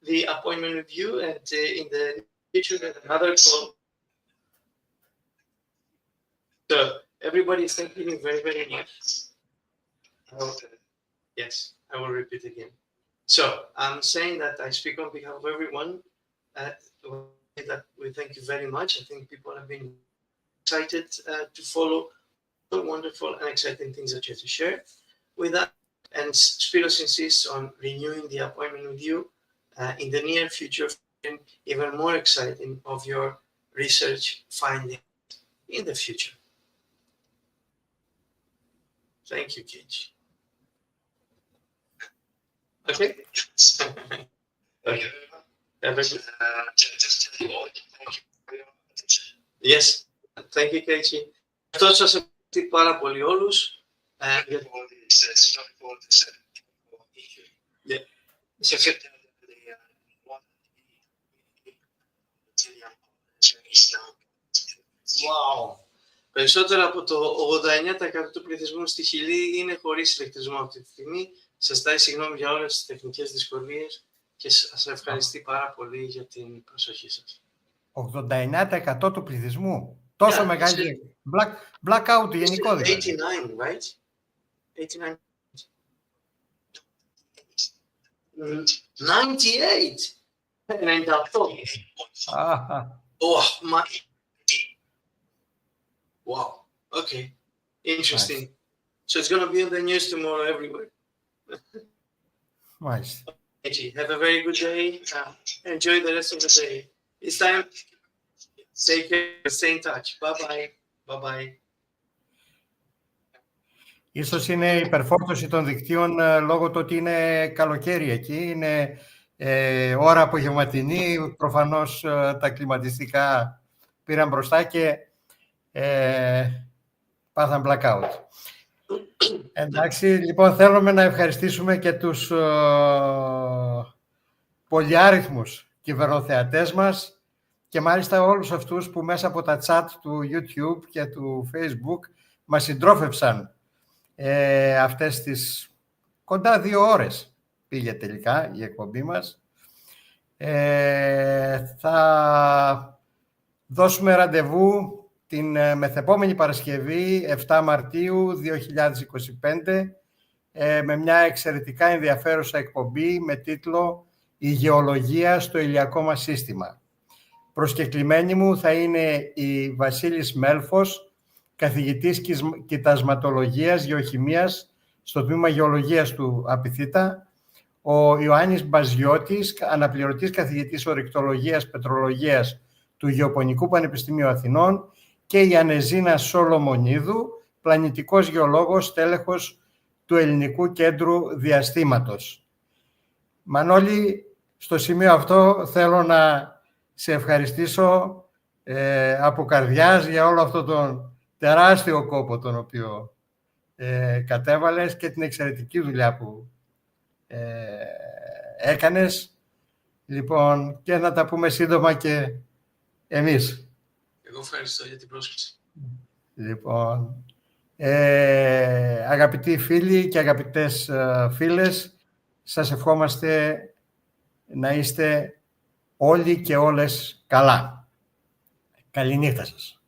the appointment with you, and in the future another call. So everybody is thanking you very, very much. Yes, I will repeat again. So I'm saying that I speak on behalf of everyone. That we thank you very much. I think people have been excited to follow the wonderful and exciting things that you have to share with us. And Spiros insists on renewing the appointment with you in the near future, and even more exciting of your research findings in the future. Thank you, Keiichi. Okay. Okay. Just tell you all, thank you for your attention. Yes. Thank you, Keiichi. Αυτό σας ευχαριστώ πάρα πολύ όλους. Wow. Περισσότερο από το 89% του πληθυσμού στη Χιλή είναι χωρίς ηλεκτρισμό αυτή τη στιγμή. Σας ζητάει συγγνώμη για όλες τις τεχνικές δυσκολίες και σας ευχαριστώ πάρα πολύ για την προσοχή σας. 89% του πληθυσμού. Τόσο μεγάλη. Blackout γενικό δηλαδή. 89, right? 89. 98. 98. Oh, my. Wow. Okay. Interesting. So it's going to be on the news tomorrow everywhere. Μάλιστα. Have a very good day. Enjoy the rest of the day. It's time. Take care. Stay in touch. Bye-bye. Bye-bye. Ίσως είναι η υπερφόρτωση των δικτύων λόγω του ότι είναι καλοκαίρι εκεί, είναι ώρα απογευματινή, προφανώς τα κλιματιστικά πήραν μπροστά και πάθαν blackout. Εντάξει, λοιπόν, θέλουμε να ευχαριστήσουμε και τους πολυάριθμους κυβερνοθεατές μας και μάλιστα όλους αυτούς που μέσα από τα chat του YouTube και του Facebook μας συντρόφευσαν αυτές τις κοντά 2 ώρες πήγε τελικά η εκπομπή μας. Θα δώσουμε ραντεβού την μεθεπόμενη Παρασκευή, 7 Μαρτίου 2025, με μια εξαιρετικά ενδιαφέρουσα εκπομπή με τίτλο «Η γεωλογία στο ηλιακό μας σύστημα». Προσκεκλημένη μου θα είναι η Βασίλης Μέλφος, καθηγητής κοιτασματολογίας γεωχημίας στο τμήμα γεωλογίας του Απιθύτα, ο Ιωάννης Μπαζιώτης, αναπληρωτής καθηγητής ορεικτολογίας πετρολογίας του Γεωπονικού Πανεπιστημίου Αθηνών και η Ανεζίνα Σολομονίδου, πλανητικός γεωλόγος, τέλεχος του Ελληνικού Κέντρου Διαστήματος. Μανώλη, στο σημείο αυτό θέλω να σε ευχαριστήσω από καρδιάς για όλο αυτό τον τεράστιο κόπο τον οποίο κατέβαλες και την εξαιρετική δουλειά που έκανες. Λοιπόν, και να τα πούμε σύντομα και εμείς. Εγώ ευχαριστώ για την πρόσκληση. Λοιπόν, αγαπητοί φίλοι και αγαπητές φίλες, σας ευχόμαστε να είστε όλοι και όλες καλά. Καληνύχτα σας.